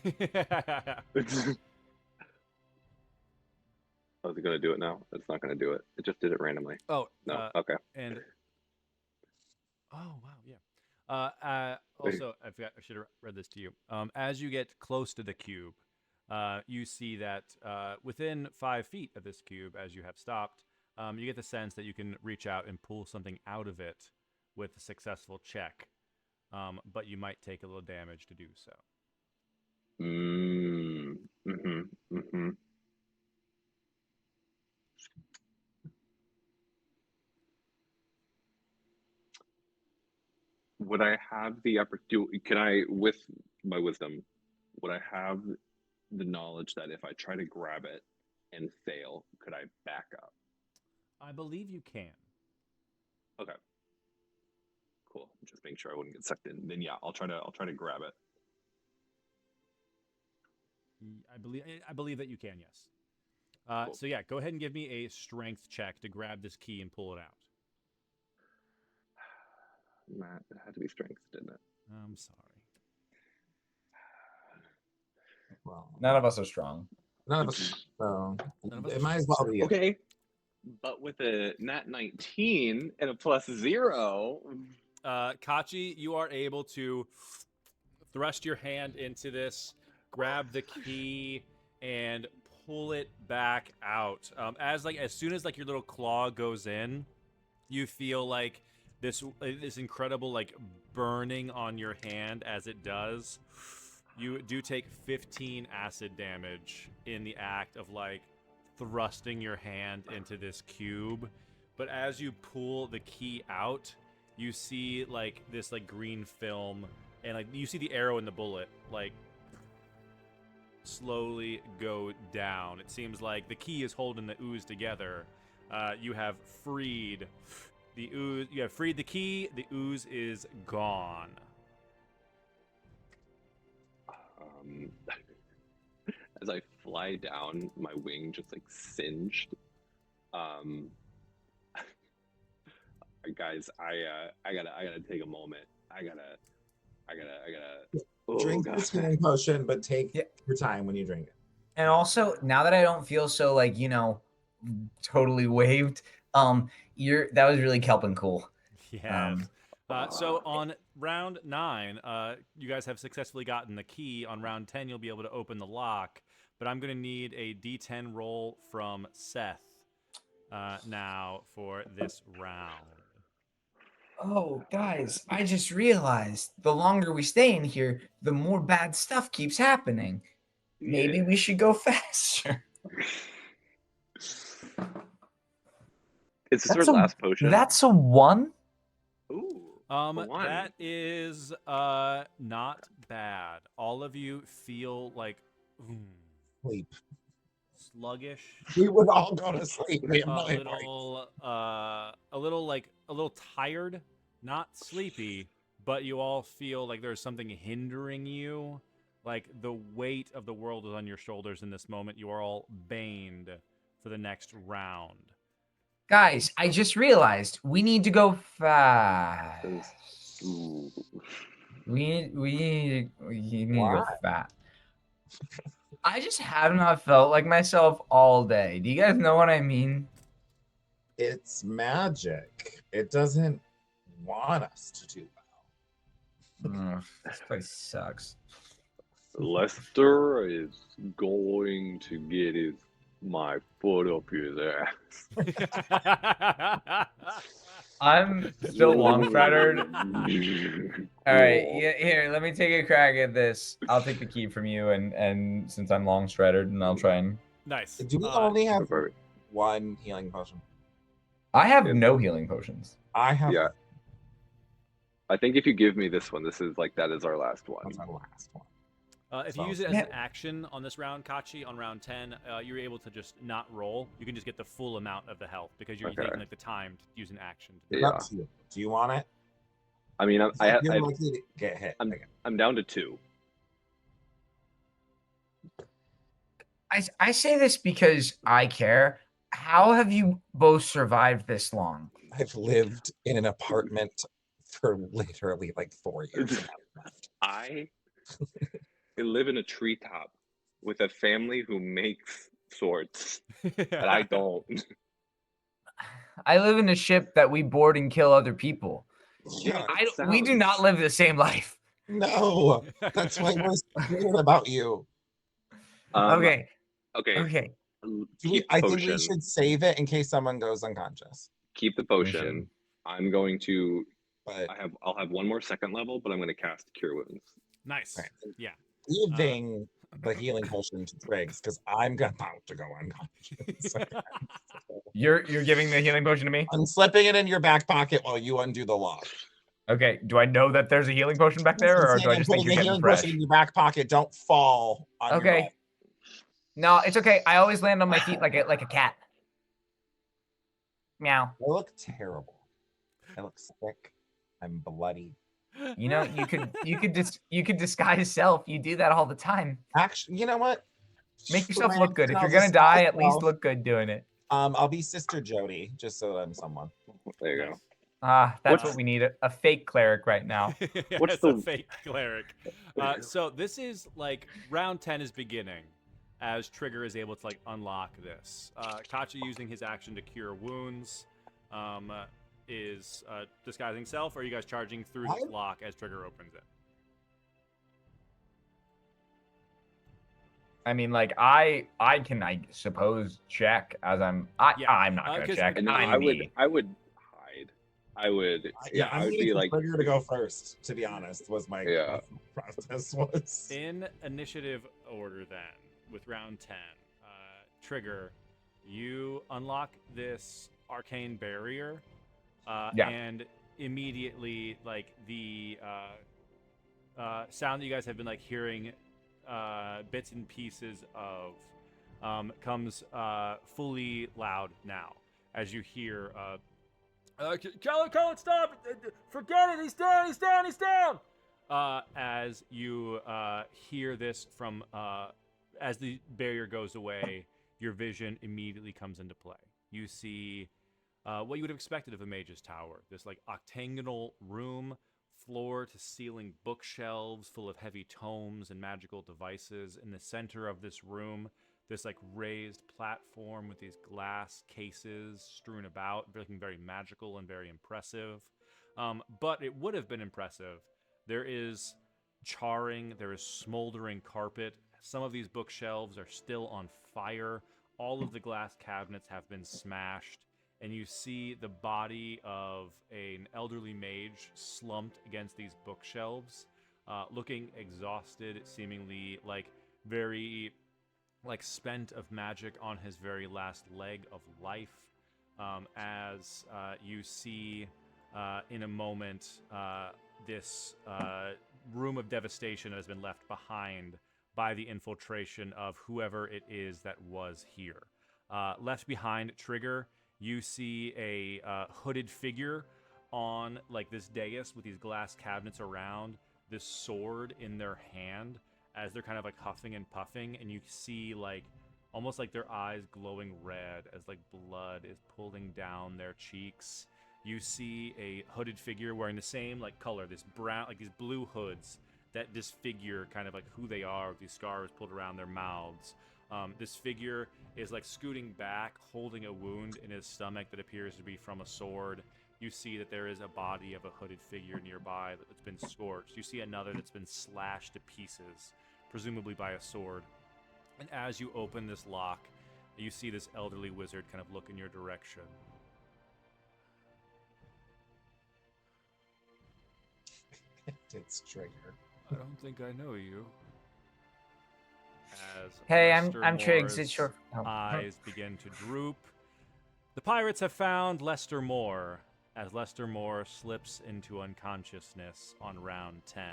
Oh, is it gonna do it now? It's not gonna do it. It just did it randomly. Oh no. Okay. And oh wow, yeah. Also, I forgot. I should have read this to you. As you get close to the cube, you see that within 5 feet of this cube, as you have stopped, you get the sense that you can reach out and pull something out of it with a successful check. But you might take a little damage to do so. Would I have the can I, with my wisdom, would I have the knowledge that if I try to grab it and fail, could I back up? I believe you can. Okay. Cool. Just making sure I wouldn't get sucked in. Then yeah, I'll try to grab it. I believe that you can, yes. Cool. So yeah, go ahead and give me a strength check to grab this key and pull it out. Matt, it had to be strength, didn't it? I'm sorry. Well, none of us are strong. None of us. So it might as well be. Okay. But with a nat 19 and a +0. Kachi, you are able to thrust your hand into this, grab the key, and pull it back out. As soon as your little claw goes in, you feel like this incredible like burning on your hand as it does. You do take 15 acid damage in the act of like thrusting your hand into this cube. But as you pull the key out, you see like this like green film, and like you see the arrow and the bullet like slowly go down. It seems like the key is holding the ooze together. You have freed the ooze. You have freed the key. The ooze is gone. As I fly down, my wing just like singed. Guys, I gotta take a moment. I gotta. Oh, Drink God. this healing potion, but take your time when you drink it. And also, now that I don't feel so like, totally waved, that was really kelping cool. Yes. So on round 9, you guys have successfully gotten the key. On round 10, you'll be able to open the lock. But I'm going to need a D10 roll from Seth now for this round. Oh, guys, I just realized the longer we stay in here, the more bad stuff keeps happening. Maybe we should go faster. Is this our last potion? That's a 1? Ooh. One. That is not bad. All of you feel like Sleep. sluggish. We would all go to sleep. A little tired, not sleepy, but you all feel like there's something hindering you. Like the weight of the world is on your shoulders in this moment. You are all baned for the next round. Guys, I just realized we need to go fast. Ooh. We need to go Why? fast. I just have not felt like myself all day. Do you guys know what I mean? It's magic. It doesn't want us to do well. This place sucks. Lester is going to get my foot up his ass. I'm still long fettered. All right, here, let me take a crack at this. I'll take the key from you, and since I'm long shredded, and I'll try and. Nice. Do we only have one healing potion? I have no healing potions. I have. Yeah. I think if you give me this one, that is our last one. That's our last one. If you use it as an action on this round, Kachi, on round 10, you're able to just not roll. You can just get the full amount of the health because you're taking like the time to use an action. Do you want it? I mean, you're likely to get hit. I'm down to 2. I say this because I care. How have you both survived this long? I've lived in an apartment for literally like 4 years. I live in a treetop with a family who makes swords, and I don't. I live in a ship that we board and kill other people. Yeah, we do not live the same life. No, that's why we're scared about you. Okay. I think we should save it in case someone goes unconscious. Keep the potion. I'm going to. I'll have one more second level, but I'm going to cast Cure Wounds. Nice. Right. Yeah. Giving the healing potion to Triggs because I'm about to go unconscious. You're giving the healing potion to me? I'm slipping it in your back pocket while you undo the lock. Okay. Do I know that there's a healing potion back there, or do I just think you're getting fresh? In your back pocket, don't fall on your butt. No, it's okay. I always land on my feet like a cat. Meow. I look terrible. I look sick. I'm bloody. You know, you could disguise self. You do that all the time. Actually, you know what? Make yourself look good. If you're gonna die, at least look good doing it. I'll be Sister Jody, just so I'm someone. There you go. That's what we need. A fake cleric right now. What's the fake cleric? So this is like round 10 is beginning as Trigger is able to like unlock this. Kachi using his action to cure wounds. Is disguising self, or are you guys charging through this lock as Trigger opens it? I mean, like I suppose check as I'm not gonna check. I would hide. I would, Yeah, I I'm would waiting be for like, Trigger to go first. To be honest, was my Yeah. process was. In initiative order, then, with round 10, Trigger, you unlock this arcane barrier, Yeah. and immediately, like, the sound that you guys have been, like, hearing bits and pieces of comes fully loud now, as you hear, Colin, stop! Forget it! He's down! He's down! He's down! As you hear this from, as the barrier goes away, your vision immediately comes into play. You see what you would have expected of a mage's tower. This like octagonal room, floor to ceiling bookshelves full of heavy tomes and magical devices. In the center of this room, this like raised platform with these glass cases strewn about, looking very magical and very impressive. But it would have been impressive. There is charring, there is smoldering carpet. Some of these bookshelves are still on fire. All of the glass cabinets have been smashed, and you see the body of an elderly mage slumped against these bookshelves, looking exhausted, seemingly like very like spent of magic on his very last leg of life. As you see in a moment this room of devastation that has been left behind by the infiltration of whoever it is that was here. Left behind, Trigger, you see a hooded figure on like this dais with these glass cabinets around, this sword in their hand as they're kind of like huffing and puffing, and you see like almost like their eyes glowing red as like blood is pulling down their cheeks. You see a hooded figure wearing the same like color, this brown, like these blue hoods that disfigure kind of like who they are, with these scars pulled around their mouths. This figure is like scooting back, holding a wound in his stomach that appears to be from a sword. You see that there is a body of a hooded figure nearby that's been scorched. You see another that's been slashed to pieces, presumably by a sword. And as you open this lock, you see this elderly wizard kind of look in your direction. It's Trigger. I don't think I know you. As Hey, Lester I'm Triggs. Moore's It's your eyes begin to droop. The pirates have found Lester Moore, as Lester Moore slips into unconsciousness on round 10.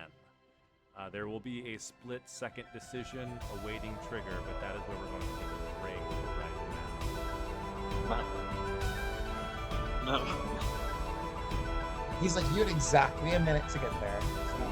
There will be a split-second decision awaiting Trigger, but that is where we're going to take a break right now. no. He's like, you had exactly a minute to get there. So